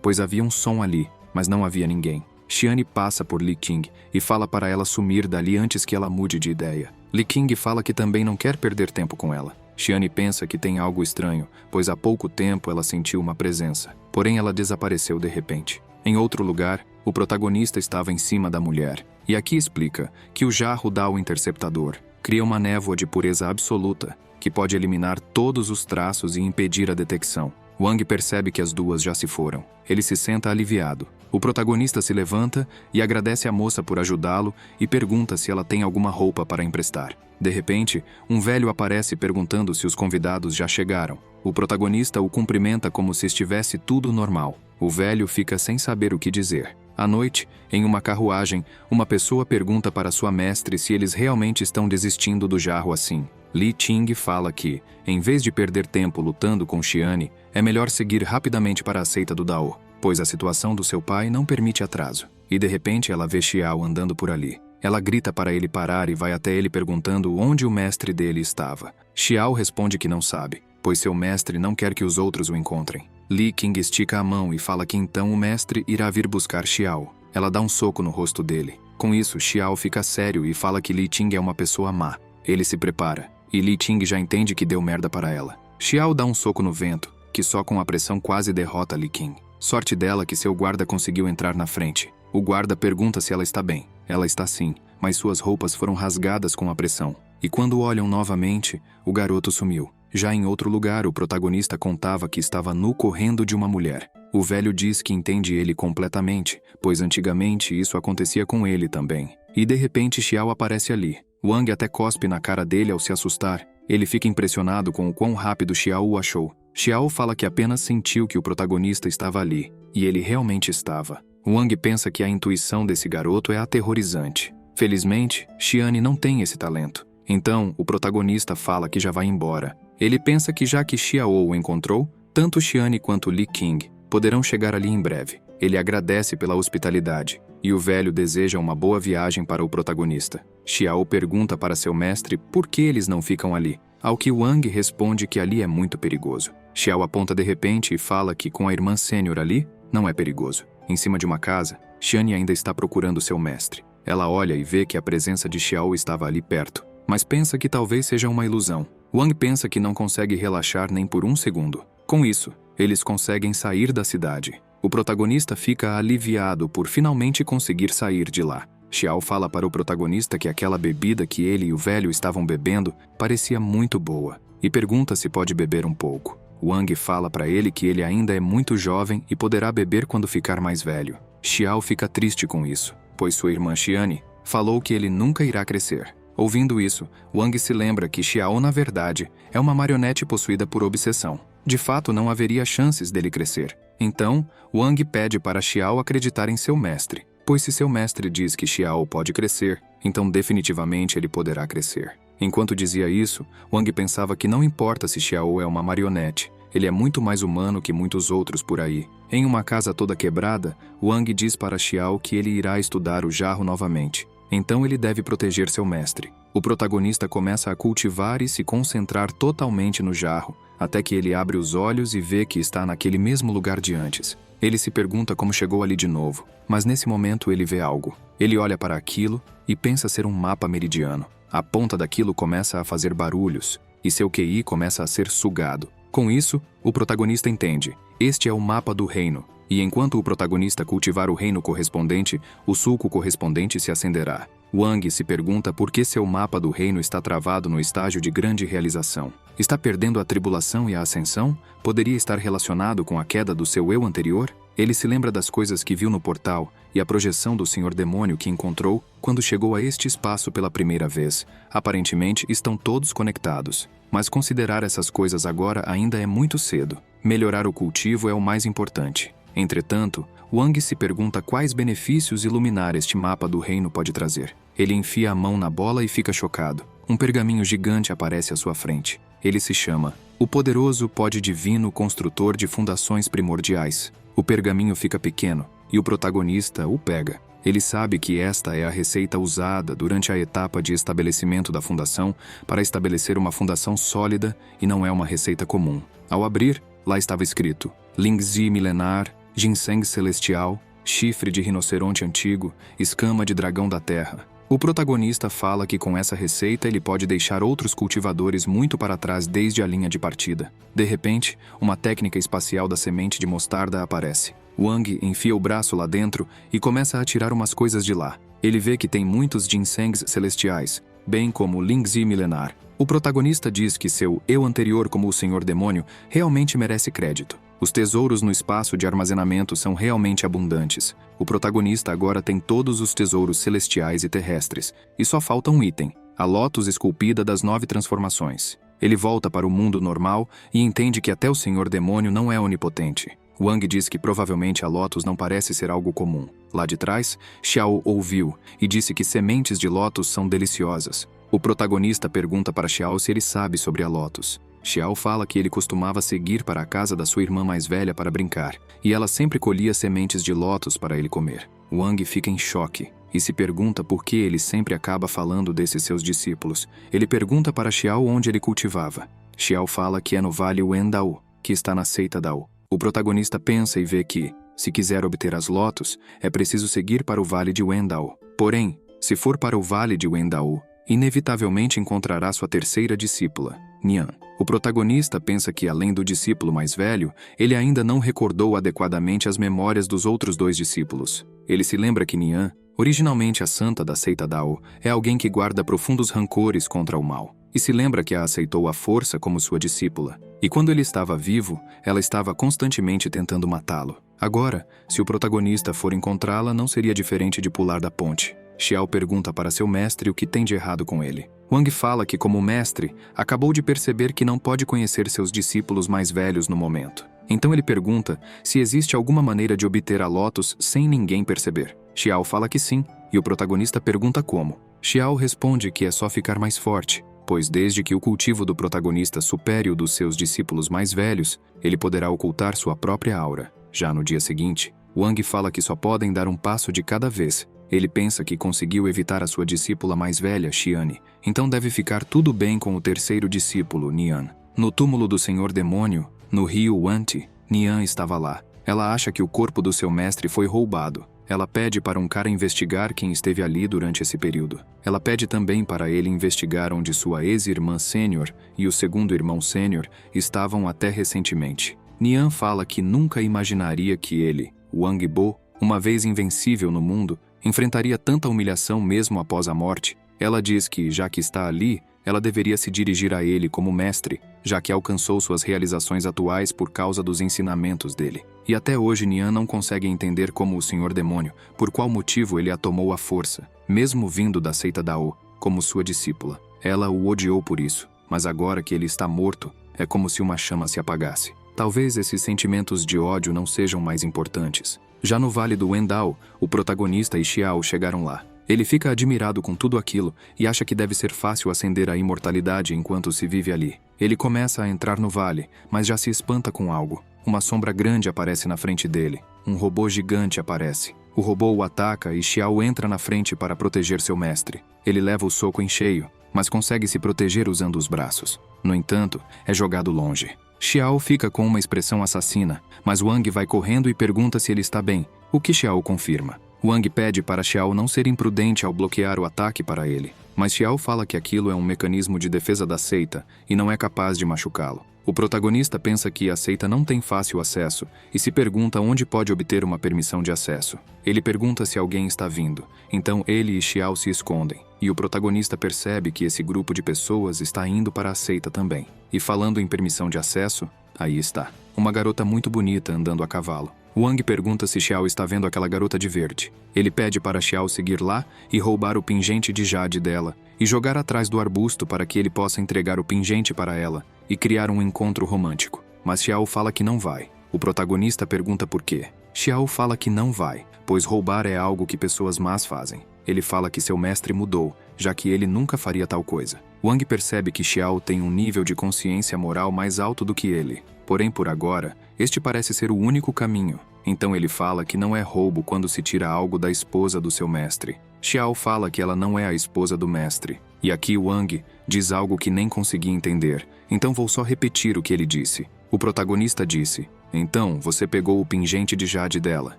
pois havia um som ali, mas não havia ninguém. Xiane passa por Li Qing e fala para ela sumir dali antes que ela mude de ideia. Li Qing fala que também não quer perder tempo com ela. Xiane pensa que tem algo estranho, pois há pouco tempo ela sentiu uma presença. Porém, ela desapareceu de repente. Em outro lugar, o protagonista estava em cima da mulher. E aqui explica que o jarro dá ao interceptador. Cria uma névoa de pureza absoluta, que pode eliminar todos os traços e impedir a detecção. Wang percebe que as duas já se foram. Ele se senta aliviado. O protagonista se levanta e agradece a moça por ajudá-lo e pergunta se ela tem alguma roupa para emprestar. De repente, um velho aparece perguntando se os convidados já chegaram. O protagonista o cumprimenta como se estivesse tudo normal. O velho fica sem saber o que dizer. À noite, em uma carruagem, uma pessoa pergunta para sua mestre se eles realmente estão desistindo do jarro assim. Li Qing fala que, em vez de perder tempo lutando com Xiane, é melhor seguir rapidamente para a seita do Dao, pois a situação do seu pai não permite atraso. E de repente ela vê Xiao andando por ali. Ela grita para ele parar e vai até ele perguntando onde o mestre dele estava. Xiao responde que não sabe, pois seu mestre não quer que os outros o encontrem. Li Qing estica a mão e fala que então o mestre irá vir buscar Xiao. Ela dá um soco no rosto dele. Com isso, Xiao fica sério e fala que Li Qing é uma pessoa má. Ele se prepara, e Li Qing já entende que deu merda para ela. Xiao dá um soco no vento, que só com a pressão quase derrota Li Qing. Sorte dela que seu guarda conseguiu entrar na frente. O guarda pergunta se ela está bem. Ela está sim, mas suas roupas foram rasgadas com a pressão. E quando olham novamente, o garoto sumiu. Já em outro lugar, o protagonista contava que estava nu correndo de uma mulher. O velho diz que entende ele completamente, pois antigamente isso acontecia com ele também. E de repente Xiao aparece ali. Wang até cospe na cara dele ao se assustar. Ele fica impressionado com o quão rápido Xiao o achou. Xiao fala que apenas sentiu que o protagonista estava ali, e ele realmente estava. Wang pensa que a intuição desse garoto é aterrorizante. Felizmente, Xiane não tem esse talento. Então, o protagonista fala que já vai embora. Ele pensa que já que Xiao o encontrou, tanto Xiane quanto Li Qing poderão chegar ali em breve. Ele agradece pela hospitalidade, e o velho deseja uma boa viagem para o protagonista. Xiao pergunta para seu mestre por que eles não ficam ali, ao que Wang responde que ali é muito perigoso. Xiao aponta de repente e fala que com a irmã sênior ali, não é perigoso. Em cima de uma casa, Xiane ainda está procurando seu mestre. Ela olha e vê que a presença de Xiao estava ali perto, mas pensa que talvez seja uma ilusão. Wang pensa que não consegue relaxar nem por um segundo. Com isso, eles conseguem sair da cidade. O protagonista fica aliviado por finalmente conseguir sair de lá. Xiao fala para o protagonista que aquela bebida que ele e o velho estavam bebendo parecia muito boa, e pergunta se pode beber um pouco. Wang fala para ele que ele ainda é muito jovem e poderá beber quando ficar mais velho. Xiao fica triste com isso, pois sua irmã Xiane falou que ele nunca irá crescer. Ouvindo isso, Wang se lembra que Xiao, na verdade, é uma marionete possuída por obsessão. De fato, não haveria chances dele crescer. Então, Wang pede para Xiao acreditar em seu mestre, pois se seu mestre diz que Xiao pode crescer, então definitivamente ele poderá crescer. Enquanto dizia isso, Wang pensava que não importa se Xiao é uma marionete, ele é muito mais humano que muitos outros por aí. Em uma casa toda quebrada, Wang diz para Xiao que ele irá estudar o jarro novamente. Então ele deve proteger seu mestre. O protagonista começa a cultivar e se concentrar totalmente no jarro, até que ele abre os olhos e vê que está naquele mesmo lugar de antes. Ele se pergunta como chegou ali de novo, mas nesse momento ele vê algo. Ele olha para aquilo e pensa ser um mapa meridiano. A ponta daquilo começa a fazer barulhos, e seu QI começa a ser sugado. Com isso, o protagonista entende. Este é o mapa do reino, e enquanto o protagonista cultivar o reino correspondente, o sulco correspondente se acenderá. Wang se pergunta por que seu mapa do reino está travado no estágio de grande realização. Está perdendo a tribulação e a ascensão? Poderia estar relacionado com a queda do seu eu anterior? Ele se lembra das coisas que viu no portal e a projeção do Senhor Demônio que encontrou quando chegou a este espaço pela primeira vez. Aparentemente, estão todos conectados. Mas considerar essas coisas agora ainda é muito cedo. Melhorar o cultivo é o mais importante. Entretanto, Wang se pergunta quais benefícios iluminar este mapa do reino pode trazer. Ele enfia a mão na bola e fica chocado. Um pergaminho gigante aparece à sua frente. Ele se chama O Poderoso Pode Divino Construtor de Fundações Primordiais. O pergaminho fica pequeno e o protagonista o pega. Ele sabe que esta é a receita usada durante a etapa de estabelecimento da fundação para estabelecer uma fundação sólida e não é uma receita comum. Ao abrir, lá estava escrito Lingzi milenar, ginseng celestial, chifre de rinoceronte antigo, escama de dragão da terra. O protagonista fala que com essa receita ele pode deixar outros cultivadores muito para trás desde a linha de partida. De repente, uma técnica espacial da semente de mostarda aparece. Wang enfia o braço lá dentro e começa a tirar umas coisas de lá. Ele vê que tem muitos ginsengs celestiais, bem como Lingzi milenar. O protagonista diz que seu eu anterior como o Senhor Demônio realmente merece crédito. Os tesouros no espaço de armazenamento são realmente abundantes. O protagonista agora tem todos os tesouros celestiais e terrestres, e só falta um item, a Lótus esculpida das 9 transformações. Ele volta para o mundo normal e entende que até o Senhor Demônio não é onipotente. Wang diz que provavelmente a Lótus não parece ser algo comum. Lá de trás, Xiao ouviu e disse que sementes de Lótus são deliciosas. O protagonista pergunta para Xiao se ele sabe sobre a Lótus. Xiao fala que ele costumava seguir para a casa da sua irmã mais velha para brincar, e ela sempre colhia sementes de lótus para ele comer. Wang fica em choque e se pergunta por que ele sempre acaba falando desses seus discípulos. Ele pergunta para Xiao onde ele cultivava. Xiao fala que é no Vale Wendao, que está na seita Dao. O protagonista pensa e vê que, se quiser obter as lótus, é preciso seguir para o Vale de Wendao. Porém, se for para o Vale de Wendao, inevitavelmente encontrará sua terceira discípula, Nian. O protagonista pensa que, além do discípulo mais velho, ele ainda não recordou adequadamente as memórias dos outros 2 discípulos. Ele se lembra que Nian, originalmente a santa da seita Dao, é alguém que guarda profundos rancores contra o mal, e se lembra que a aceitou à força como sua discípula. E quando ele estava vivo, ela estava constantemente tentando matá-lo. Agora, se o protagonista for encontrá-la, não seria diferente de pular da ponte. Xiao pergunta para seu mestre o que tem de errado com ele. Wang fala que, como mestre, acabou de perceber que não pode conhecer seus discípulos mais velhos no momento. Então ele pergunta se existe alguma maneira de obter a Lótus sem ninguém perceber. Xiao fala que sim, e o protagonista pergunta como. Xiao responde que é só ficar mais forte, pois desde que o cultivo do protagonista supere o dos seus discípulos mais velhos, ele poderá ocultar sua própria aura. Já no dia seguinte, Wang fala que só podem dar um passo de cada vez. Ele pensa que conseguiu evitar a sua discípula mais velha, Xiane, então deve ficar tudo bem com o terceiro discípulo, Nian. No túmulo do Senhor Demônio, no rio Wanti, Nian estava lá. Ela acha que o corpo do seu mestre foi roubado. Ela pede para um cara investigar quem esteve ali durante esse período. Ela pede também para ele investigar onde sua ex-irmã sênior e o segundo irmão sênior estavam até recentemente. Nian fala que nunca imaginaria que ele, Wang Bo, uma vez invencível no mundo, enfrentaria tanta humilhação mesmo após a morte. Ela diz que, já que está ali, ela deveria se dirigir a ele como mestre, já que alcançou suas realizações atuais por causa dos ensinamentos dele. E até hoje Nian não consegue entender como o Senhor Demônio, por qual motivo ele a tomou à força, mesmo vindo da seita Dao, como sua discípula. Ela o odiou por isso, mas agora que ele está morto, é como se uma chama se apagasse. Talvez esses sentimentos de ódio não sejam mais importantes. Já no Vale do Wendao, o protagonista e Xiao chegaram lá. Ele fica admirado com tudo aquilo e acha que deve ser fácil ascender à imortalidade enquanto se vive ali. Ele começa a entrar no vale, mas já se espanta com algo. Uma sombra grande aparece na frente dele. Um robô gigante aparece. O robô o ataca e Xiao entra na frente para proteger seu mestre. Ele leva o soco em cheio, mas consegue se proteger usando os braços. No entanto, é jogado longe. Xiao fica com uma expressão assassina, mas Wang vai correndo e pergunta se ele está bem, o que Xiao confirma. Wang pede para Xiao não ser imprudente ao bloquear o ataque para ele, mas Xiao fala que aquilo é um mecanismo de defesa da seita e não é capaz de machucá-lo. O protagonista pensa que a seita não tem fácil acesso e se pergunta onde pode obter uma permissão de acesso. Ele pergunta se alguém está vindo, então ele e Xiao se escondem, e o protagonista percebe que esse grupo de pessoas está indo para a seita também. E falando em permissão de acesso, aí está, uma garota muito bonita andando a cavalo. Wang pergunta se Xiao está vendo aquela garota de verde. Ele pede para Xiao seguir lá e roubar o pingente de jade dela e jogar atrás do arbusto para que ele possa entregar o pingente para ela e criar um encontro romântico. Mas Xiao fala que não vai. O protagonista pergunta por quê. Xiao fala que não vai, pois roubar é algo que pessoas más fazem. Ele fala que seu mestre mudou, já que ele nunca faria tal coisa. Wang percebe que Xiao tem um nível de consciência moral mais alto do que ele. Porém, por agora, este parece ser o único caminho. Então ele fala que não é roubo quando se tira algo da esposa do seu mestre. Xiao fala que ela não é a esposa do mestre. E aqui Wang diz algo que nem consegui entender. Então vou só repetir o que ele disse. O protagonista disse: então você pegou o pingente de jade dela,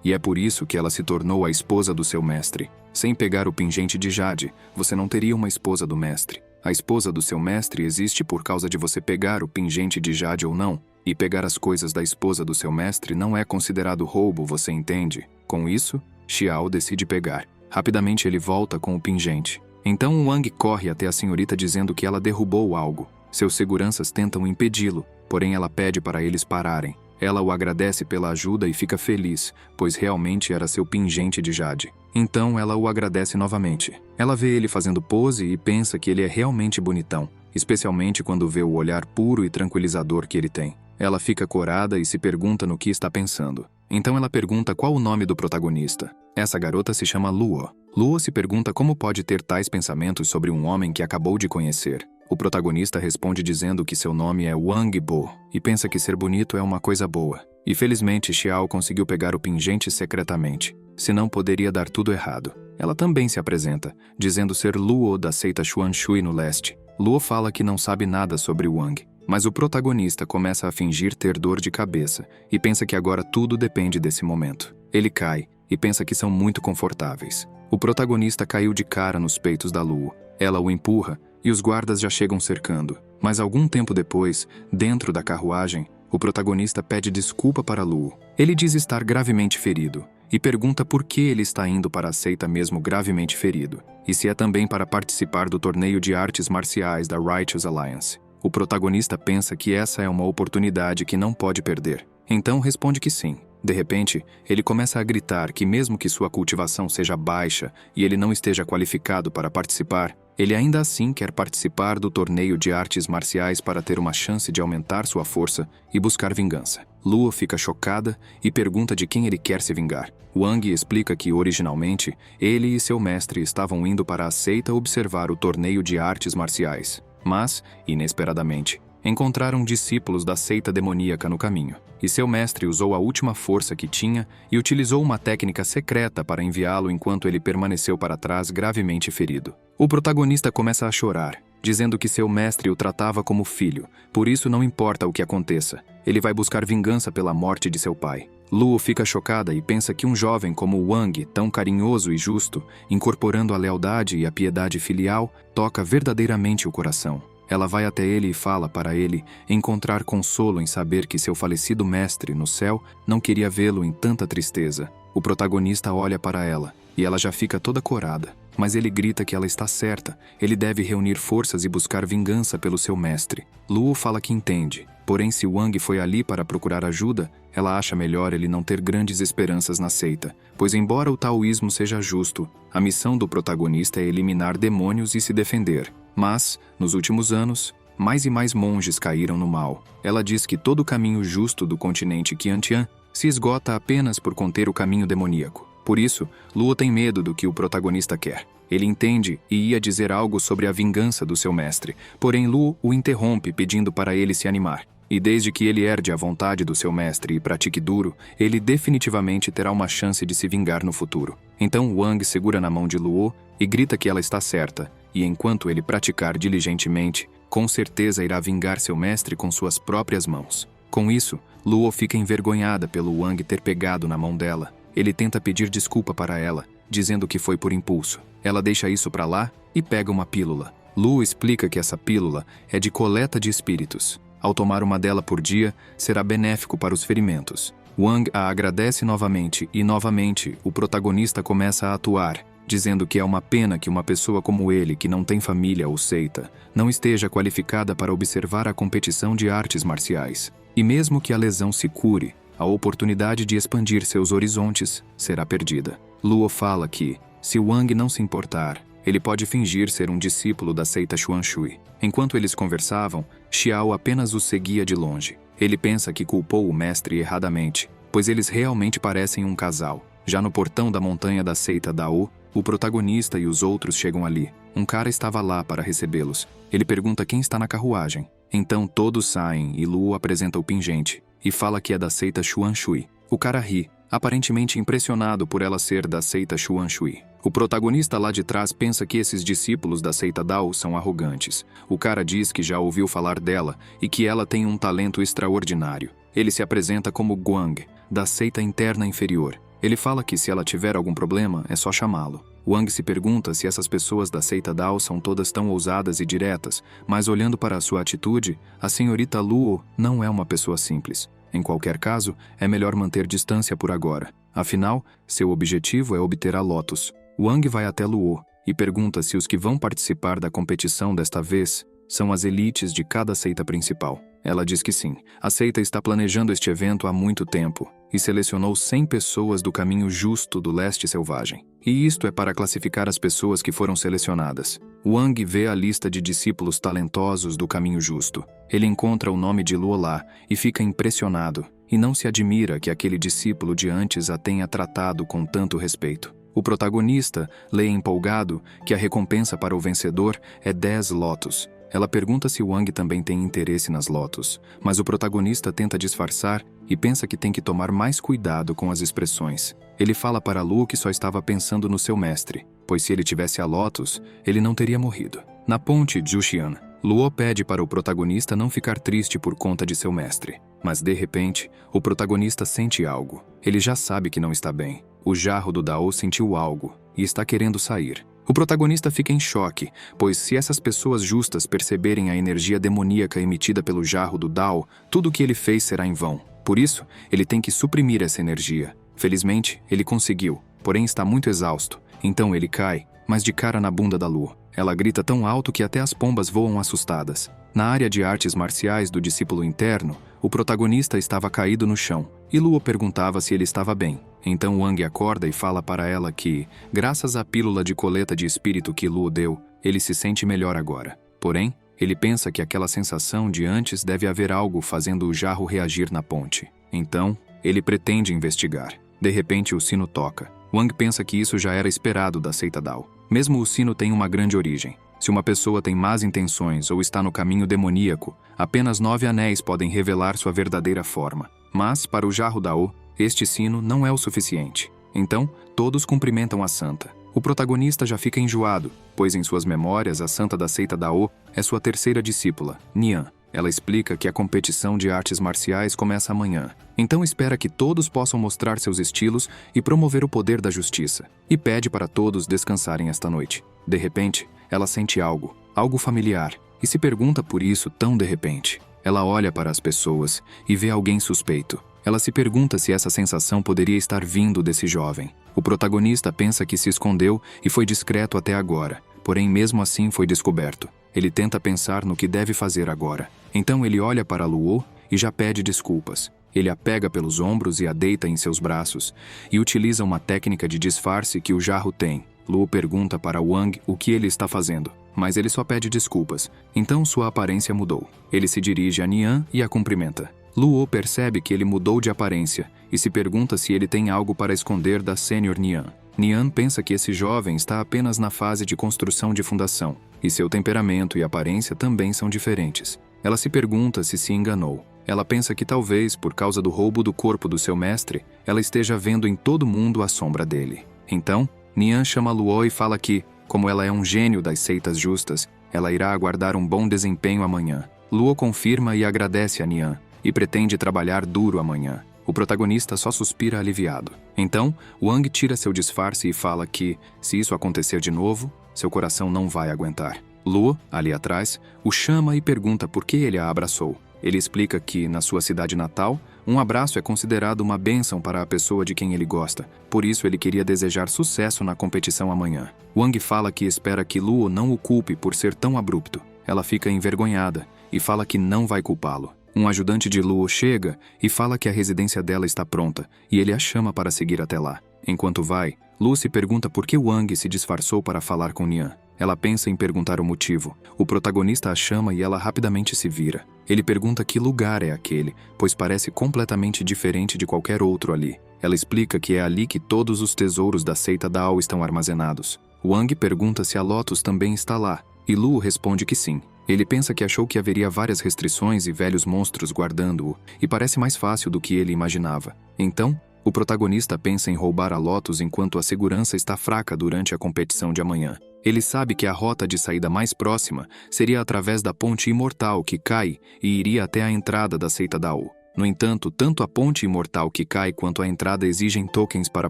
e é por isso que ela se tornou a esposa do seu mestre. Sem pegar o pingente de jade, você não teria uma esposa do mestre. A esposa do seu mestre existe por causa de você pegar o pingente de jade ou não. E pegar as coisas da esposa do seu mestre não é considerado roubo, você entende? Com isso, Xiao decide pegar. Rapidamente ele volta com o pingente. Então Wang corre até a senhorita dizendo que ela derrubou algo. Seus seguranças tentam impedi-lo, porém ela pede para eles pararem. Ela o agradece pela ajuda e fica feliz, pois realmente era seu pingente de jade. Então ela o agradece novamente. Ela vê ele fazendo pose e pensa que ele é realmente bonitão, especialmente quando vê o olhar puro e tranquilizador que ele tem. Ela fica corada e se pergunta no que está pensando. Então ela pergunta qual o nome do protagonista. Essa garota se chama Luo. Luo se pergunta como pode ter tais pensamentos sobre um homem que acabou de conhecer. O protagonista responde dizendo que seu nome é Wang Bo e pensa que ser bonito é uma coisa boa. E felizmente Xiao conseguiu pegar o pingente secretamente, senão poderia dar tudo errado. Ela também se apresenta, dizendo ser Luo da seita Xuan Shui no leste. Luo fala que não sabe nada sobre Wang, mas o protagonista começa a fingir ter dor de cabeça e pensa que agora tudo depende desse momento. Ele cai e pensa que são muito confortáveis. O protagonista caiu de cara nos peitos da Luo. Ela o empurra e os guardas já chegam cercando. Mas algum tempo depois, dentro da carruagem, o protagonista pede desculpa para Luo. Ele diz estar gravemente ferido e pergunta por que ele está indo para a seita mesmo gravemente ferido, e se é também para participar do torneio de artes marciais da Righteous Alliance. O protagonista pensa que essa é uma oportunidade que não pode perder. Então responde que sim. De repente, ele começa a gritar que mesmo que sua cultivação seja baixa e ele não esteja qualificado para participar, ele ainda assim quer participar do torneio de artes marciais para ter uma chance de aumentar sua força e buscar vingança. Luo fica chocada e pergunta de quem ele quer se vingar. Wang explica que, originalmente, ele e seu mestre estavam indo para a seita observar o torneio de artes marciais. Mas, inesperadamente, encontraram discípulos da seita demoníaca no caminho, e seu mestre usou a última força que tinha e utilizou uma técnica secreta para enviá-lo enquanto ele permaneceu para trás gravemente ferido. O protagonista começa a chorar, dizendo que seu mestre o tratava como filho, por isso não importa o que aconteça, ele vai buscar vingança pela morte de seu pai. Luo fica chocada e pensa que um jovem como Wang, tão carinhoso e justo, incorporando a lealdade e a piedade filial, toca verdadeiramente o coração. Ela vai até ele e fala para ele encontrar consolo em saber que seu falecido mestre, no céu, não queria vê-lo em tanta tristeza. O protagonista olha para ela, e ela já fica toda corada. Mas ele grita que ela está certa, ele deve reunir forças e buscar vingança pelo seu mestre. Luo fala que entende, porém se Wang foi ali para procurar ajuda, ela acha melhor ele não ter grandes esperanças na seita, pois embora o taoísmo seja justo, a missão do protagonista é eliminar demônios e se defender. Mas, nos últimos anos, mais e mais monges caíram no mal. Ela diz que todo o caminho justo do continente Qiantian se esgota apenas por conter o caminho demoníaco. Por isso, Luo tem medo do que o protagonista quer. Ele entende e ia dizer algo sobre a vingança do seu mestre, porém Luo o interrompe pedindo para ele se animar. E desde que ele herde a vontade do seu mestre e pratique duro, ele definitivamente terá uma chance de se vingar no futuro. Então Wang segura na mão de Luo e grita que ela está certa, e enquanto ele praticar diligentemente, com certeza irá vingar seu mestre com suas próprias mãos. Com isso, Luo fica envergonhada pelo Wang ter pegado na mão dela. Ele tenta pedir desculpa para ela, dizendo que foi por impulso. Ela deixa isso para lá e pega uma pílula. Luo explica que essa pílula é de coleta de espíritos. Ao tomar uma dela por dia, será benéfico para os ferimentos. Wang a agradece novamente e novamente o protagonista começa a atuar, dizendo que é uma pena que uma pessoa como ele, que não tem família ou seita, não esteja qualificada para observar a competição de artes marciais. E mesmo que a lesão se cure, a oportunidade de expandir seus horizontes será perdida. Luo fala que, se Wang não se importar, ele pode fingir ser um discípulo da seita Xuan Shui. Enquanto eles conversavam, Xiao apenas os seguia de longe. Ele pensa que culpou o mestre erradamente, pois eles realmente parecem um casal. Já no portão da montanha da seita Dao, o protagonista e os outros chegam ali. Um cara estava lá para recebê-los. Ele pergunta quem está na carruagem. Então todos saem e Luo apresenta o pingente e fala que é da seita Xuan Shui. O cara ri, aparentemente impressionado por ela ser da seita Xuan Shui. O protagonista lá de trás pensa que esses discípulos da seita Dao são arrogantes. O cara diz que já ouviu falar dela e que ela tem um talento extraordinário. Ele se apresenta como Guang, da seita interna inferior. Ele fala que se ela tiver algum problema, é só chamá-lo. Wang se pergunta se essas pessoas da seita Dao são todas tão ousadas e diretas, mas olhando para a sua atitude, a senhorita Luo não é uma pessoa simples. Em qualquer caso, é melhor manter distância por agora. Afinal, seu objetivo é obter a Lotus. Wang vai até Luo e pergunta se os que vão participar da competição desta vez são as elites de cada seita principal. Ela diz que sim. A seita está planejando este evento há muito tempo e selecionou 100 pessoas do caminho justo do leste selvagem. E isto é para classificar as pessoas que foram selecionadas. Wang vê a lista de discípulos talentosos do caminho justo. Ele encontra o nome de Luo lá e fica impressionado, e não se admira que aquele discípulo de antes a tenha tratado com tanto respeito. O protagonista lê empolgado que a recompensa para o vencedor é 10 lotos. Ela pergunta se Wang também tem interesse nas lotos, mas o protagonista tenta disfarçar e pensa que tem que tomar mais cuidado com as expressões. Ele fala para Luo que só estava pensando no seu mestre, pois se ele tivesse a lotos, ele não teria morrido. Na ponte Juxian, Luo pede para o protagonista não ficar triste por conta de seu mestre. Mas de repente, o protagonista sente algo. Ele já sabe que não está bem. O jarro do Dao sentiu algo e está querendo sair. O protagonista fica em choque, pois se essas pessoas justas perceberem a energia demoníaca emitida pelo jarro do Dao, tudo o que ele fez será em vão. Por isso, ele tem que suprimir essa energia. Felizmente, ele conseguiu, porém está muito exausto. Então ele cai, mas de cara na bunda da Luo. Ela grita tão alto que até as pombas voam assustadas. Na área de artes marciais do discípulo interno, o protagonista estava caído no chão, e Luo perguntava se ele estava bem. Então Wang acorda e fala para ela que, graças à pílula de coleta de espírito que Luo deu, ele se sente melhor agora. Porém, ele pensa que aquela sensação de antes deve haver algo fazendo o jarro reagir na ponte. Então, ele pretende investigar. De repente, o sino toca. Wang pensa que isso já era esperado da seita Dao. Mesmo o sino tem uma grande origem. Se uma pessoa tem más intenções ou está no caminho demoníaco, apenas 9 anéis podem revelar sua verdadeira forma. Mas, para o jarro Dao, este sino não é o suficiente. Então, todos cumprimentam a santa. O protagonista já fica enjoado, pois em suas memórias a santa da seita Dao é sua terceira discípula, Nian. Ela explica que a competição de artes marciais começa amanhã. Então espera que todos possam mostrar seus estilos e promover o poder da justiça. E pede para todos descansarem esta noite. De repente, ela sente algo familiar, e se pergunta por isso tão de repente. Ela olha para as pessoas e vê alguém suspeito. Ela se pergunta se essa sensação poderia estar vindo desse jovem. O protagonista pensa que se escondeu e foi discreto até agora, porém mesmo assim foi descoberto. Ele tenta pensar no que deve fazer agora. Então ele olha para Luo e já pede desculpas. Ele a pega pelos ombros e a deita em seus braços, e utiliza uma técnica de disfarce que o jarro tem. Luo pergunta para Wang o que ele está fazendo, mas ele só pede desculpas. Então sua aparência mudou. Ele se dirige a Nian e a cumprimenta. Luo percebe que ele mudou de aparência e se pergunta se ele tem algo para esconder da sênior Nian. Nian pensa que esse jovem está apenas na fase de construção de fundação, e seu temperamento e aparência também são diferentes. Ela se pergunta se enganou. Ela pensa que talvez, por causa do roubo do corpo do seu mestre, ela esteja vendo em todo mundo a sombra dele. Então, Nian chama Luo e fala que, como ela é um gênio das seitas justas, ela irá aguardar um bom desempenho amanhã. Luo confirma e agradece a Nian, e pretende trabalhar duro amanhã. O protagonista só suspira aliviado. Então, Wang tira seu disfarce e fala que, se isso acontecer de novo, seu coração não vai aguentar. Luo, ali atrás, o chama e pergunta por que ele a abraçou. Ele explica que, na sua cidade natal, um abraço é considerado uma bênção para a pessoa de quem ele gosta. Por isso, ele queria desejar sucesso na competição amanhã. Wang fala que espera que Luo não o culpe por ser tão abrupto. Ela fica envergonhada e fala que não vai culpá-lo. Um ajudante de Luo chega e fala que a residência dela está pronta, e ele a chama para seguir até lá. Enquanto vai, Lu se pergunta por que Wang se disfarçou para falar com Nian. Ela pensa em perguntar o motivo. O protagonista a chama e ela rapidamente se vira. Ele pergunta que lugar é aquele, pois parece completamente diferente de qualquer outro ali. Ela explica que é ali que todos os tesouros da seita Dao estão armazenados. Wang pergunta se a Lotus também está lá, e Lu responde que sim. Ele pensa que achou que haveria várias restrições e velhos monstros guardando-o, e parece mais fácil do que ele imaginava. Então, o protagonista pensa em roubar a Lotus enquanto a segurança está fraca durante a competição de amanhã. Ele sabe que a rota de saída mais próxima seria através da ponte imortal que cai e iria até a entrada da seita Dao. No entanto, tanto a ponte imortal que cai quanto a entrada exigem tokens para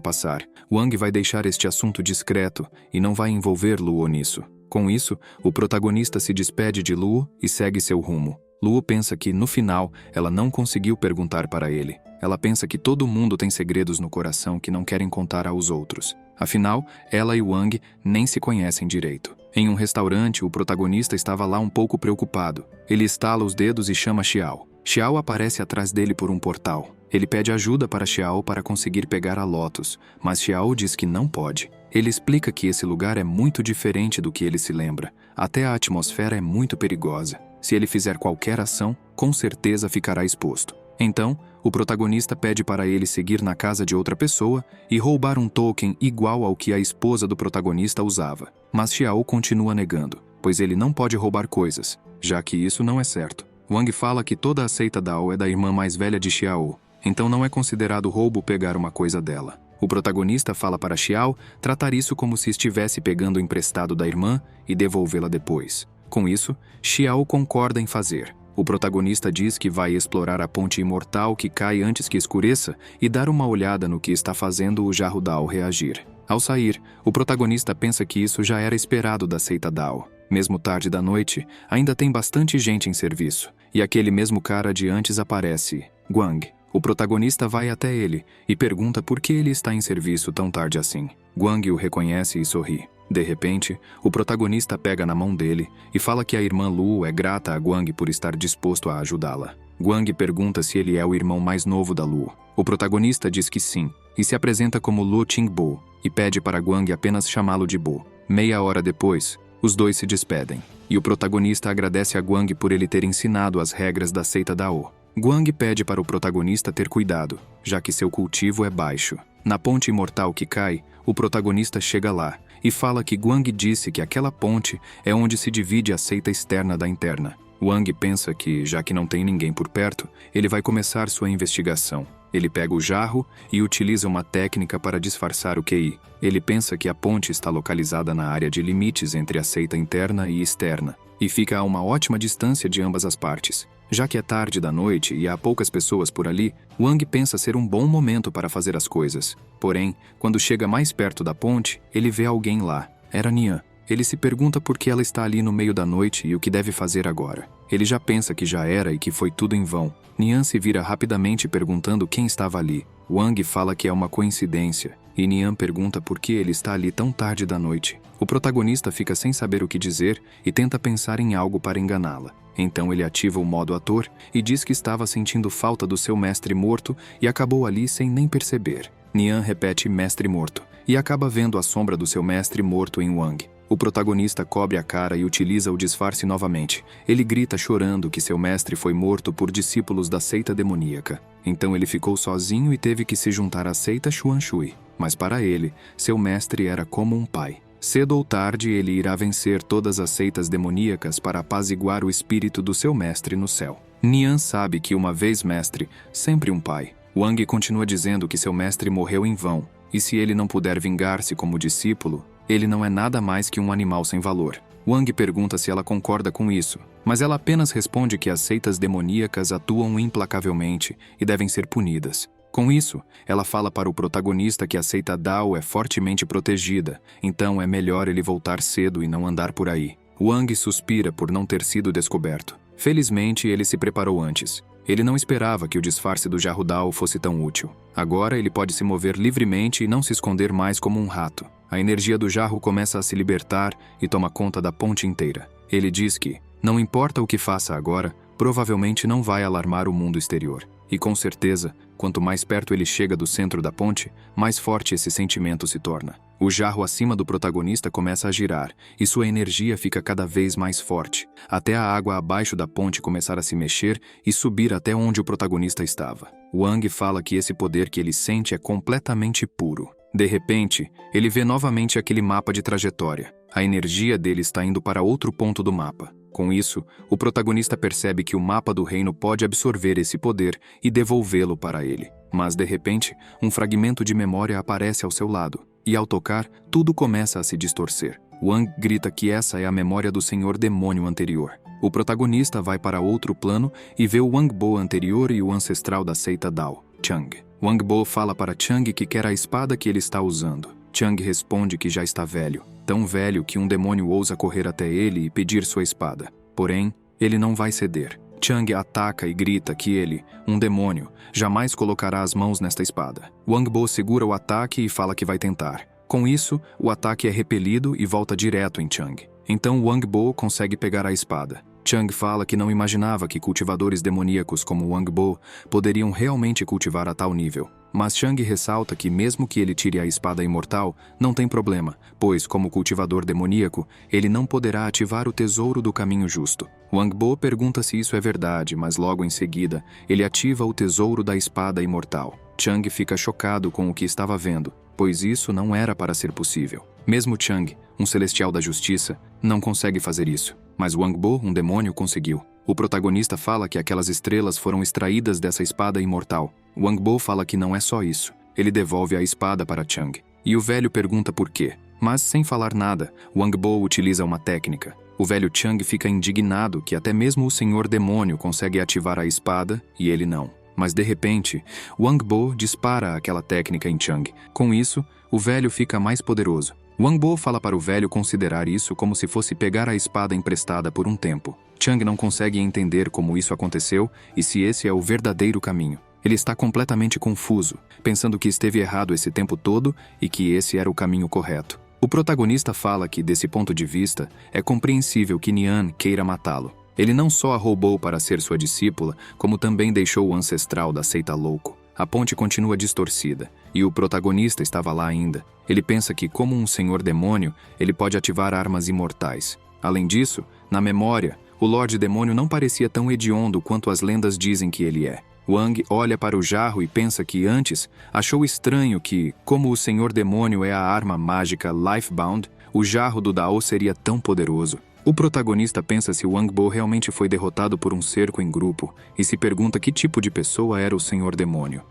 passar. Wang vai deixar este assunto discreto e não vai envolver Luo nisso. Com isso, o protagonista se despede de Luo e segue seu rumo. Luo pensa que, no final, ela não conseguiu perguntar para ele. Ela pensa que todo mundo tem segredos no coração que não querem contar aos outros. Afinal, ela e Wang nem se conhecem direito. Em um restaurante, o protagonista estava lá um pouco preocupado. Ele estala os dedos e chama Xiao. Xiao aparece atrás dele por um portal. Ele pede ajuda para Xiao para conseguir pegar a Lotus, mas Xiao diz que não pode. Ele explica que esse lugar é muito diferente do que ele se lembra. Até a atmosfera é muito perigosa. Se ele fizer qualquer ação, com certeza ficará exposto. Então, o protagonista pede para ele seguir na casa de outra pessoa e roubar um token igual ao que a esposa do protagonista usava. Mas Xiao continua negando, pois ele não pode roubar coisas, já que isso não é certo. Wang fala que toda a seita Dao é da irmã mais velha de Xiao, então não é considerado roubo pegar uma coisa dela. O protagonista fala para Xiao tratar isso como se estivesse pegando emprestado da irmã e devolvê-la depois. Com isso, Xiao concorda em fazer. O protagonista diz que vai explorar a ponte imortal que cai antes que escureça e dar uma olhada no que está fazendo o jarro Dao reagir. Ao sair, o protagonista pensa que isso já era esperado da seita Dao. Mesmo tarde da noite, ainda tem bastante gente em serviço, e aquele mesmo cara de antes aparece, Guang. O protagonista vai até ele e pergunta por que ele está em serviço tão tarde assim. Guang o reconhece e sorri. De repente, o protagonista pega na mão dele e fala que a irmã Lu é grata a Guang por estar disposto a ajudá-la. Guang pergunta se ele é o irmão mais novo da Lu. O protagonista diz que sim, e se apresenta como Lu Qingbo, e pede para Guang apenas chamá-lo de Bo. Meia hora depois, os dois se despedem, e o protagonista agradece a Guang por ele ter ensinado as regras da seita Dao. Guang pede para o protagonista ter cuidado, já que seu cultivo é baixo. Na ponte imortal que cai, o protagonista chega lá e fala que Guang disse que aquela ponte é onde se divide a seita externa da interna. Wang pensa que, já que não tem ninguém por perto, ele vai começar sua investigação. Ele pega o jarro e utiliza uma técnica para disfarçar o QI. Ele pensa que a ponte está localizada na área de limites entre a seita interna e externa, e fica a uma ótima distância de ambas as partes. Já que é tarde da noite e há poucas pessoas por ali, Wang pensa ser um bom momento para fazer as coisas. Porém, quando chega mais perto da ponte, ele vê alguém lá. Era Nian. Ele se pergunta por que ela está ali no meio da noite e o que deve fazer agora. Ele já pensa que já era e que foi tudo em vão. Nian se vira rapidamente perguntando quem estava ali. Wang fala que é uma coincidência, e Nian pergunta por que ele está ali tão tarde da noite. O protagonista fica sem saber o que dizer e tenta pensar em algo para enganá-la. Então ele ativa o modo ator e diz que estava sentindo falta do seu mestre morto e acabou ali sem nem perceber. Nian repete mestre morto e acaba vendo a sombra do seu mestre morto em Wang. O protagonista cobre a cara e utiliza o disfarce novamente. Ele grita chorando que seu mestre foi morto por discípulos da seita demoníaca. Então ele ficou sozinho e teve que se juntar à seita Xuanshui. Mas para ele, seu mestre era como um pai. Cedo ou tarde ele irá vencer todas as seitas demoníacas para apaziguar o espírito do seu mestre no céu. Nian sabe que uma vez mestre, sempre um pai. Wang continua dizendo que seu mestre morreu em vão, e se ele não puder vingar-se como discípulo, ele não é nada mais que um animal sem valor. Wang pergunta se ela concorda com isso, mas ela apenas responde que as seitas demoníacas atuam implacavelmente e devem ser punidas. Com isso, ela fala para o protagonista que a seita Dao é fortemente protegida, então é melhor ele voltar cedo e não andar por aí. Wang suspira por não ter sido descoberto. Felizmente, ele se preparou antes. Ele não esperava que o disfarce do jarro Dao fosse tão útil. Agora ele pode se mover livremente e não se esconder mais como um rato. A energia do jarro começa a se libertar e toma conta da ponte inteira. Ele diz que, não importa o que faça agora, provavelmente não vai alarmar o mundo exterior. E com certeza, quanto mais perto ele chega do centro da ponte, mais forte esse sentimento se torna. O jarro acima do protagonista começa a girar, e sua energia fica cada vez mais forte, até a água abaixo da ponte começar a se mexer e subir até onde o protagonista estava. Wang fala que esse poder que ele sente é completamente puro. De repente, ele vê novamente aquele mapa de trajetória. A energia dele está indo para outro ponto do mapa. Com isso, o protagonista percebe que o mapa do reino pode absorver esse poder e devolvê-lo para ele. Mas, de repente, um fragmento de memória aparece ao seu lado, e ao tocar, tudo começa a se distorcer. Wang grita que essa é a memória do Senhor Demônio anterior. O protagonista vai para outro plano e vê o Wang Bo anterior e o ancestral da seita Dao, Chang. Wang Bo fala para Chang que quer a espada que ele está usando. Chang responde que já está velho, tão velho que um demônio ousa correr até ele e pedir sua espada. Porém, ele não vai ceder. Chang ataca e grita que ele, um demônio, jamais colocará as mãos nesta espada. Wang Bo segura o ataque e fala que vai tentar. Com isso, o ataque é repelido e volta direto em Chang. Então Wang Bo consegue pegar a espada. Chang fala que não imaginava que cultivadores demoníacos como Wang Bo poderiam realmente cultivar a tal nível. Mas Chang ressalta que mesmo que ele tire a espada imortal, não tem problema, pois como cultivador demoníaco, ele não poderá ativar o tesouro do caminho justo. Wang Bo pergunta se isso é verdade, mas logo em seguida, ele ativa o tesouro da espada imortal. Chang fica chocado com o que estava vendo, pois isso não era para ser possível. Mesmo Chang, um celestial da justiça, não consegue fazer isso. Mas Wang Bo, um demônio, conseguiu. O protagonista fala que aquelas estrelas foram extraídas dessa espada imortal. Wang Bo fala que não é só isso. Ele devolve a espada para Chang. E o velho pergunta por quê. Mas, sem falar nada, Wang Bo utiliza uma técnica. O velho Chang fica indignado que até mesmo o Senhor Demônio consegue ativar a espada e ele não. Mas de repente, Wang Bo dispara aquela técnica em Chang. Com isso, o velho fica mais poderoso. Wang Bo fala para o velho considerar isso como se fosse pegar a espada emprestada por um tempo. Chang não consegue entender como isso aconteceu e se esse é o verdadeiro caminho. Ele está completamente confuso, pensando que esteve errado esse tempo todo e que esse era o caminho correto. O protagonista fala que, desse ponto de vista, é compreensível que Nian queira matá-lo. Ele não só a roubou para ser sua discípula, como também deixou o ancestral da seita louco. A ponte continua distorcida, e o protagonista estava lá ainda. Ele pensa que, como um senhor demônio, ele pode ativar armas imortais. Além disso, na memória, o Lorde Demônio não parecia tão hediondo quanto as lendas dizem que ele é. Wang olha para o jarro e pensa que antes achou estranho que, como o Senhor Demônio é a arma mágica Lifebound, o jarro do Dao seria tão poderoso. O protagonista pensa se Wang Bo realmente foi derrotado por um cerco em grupo e se pergunta que tipo de pessoa era o Senhor Demônio.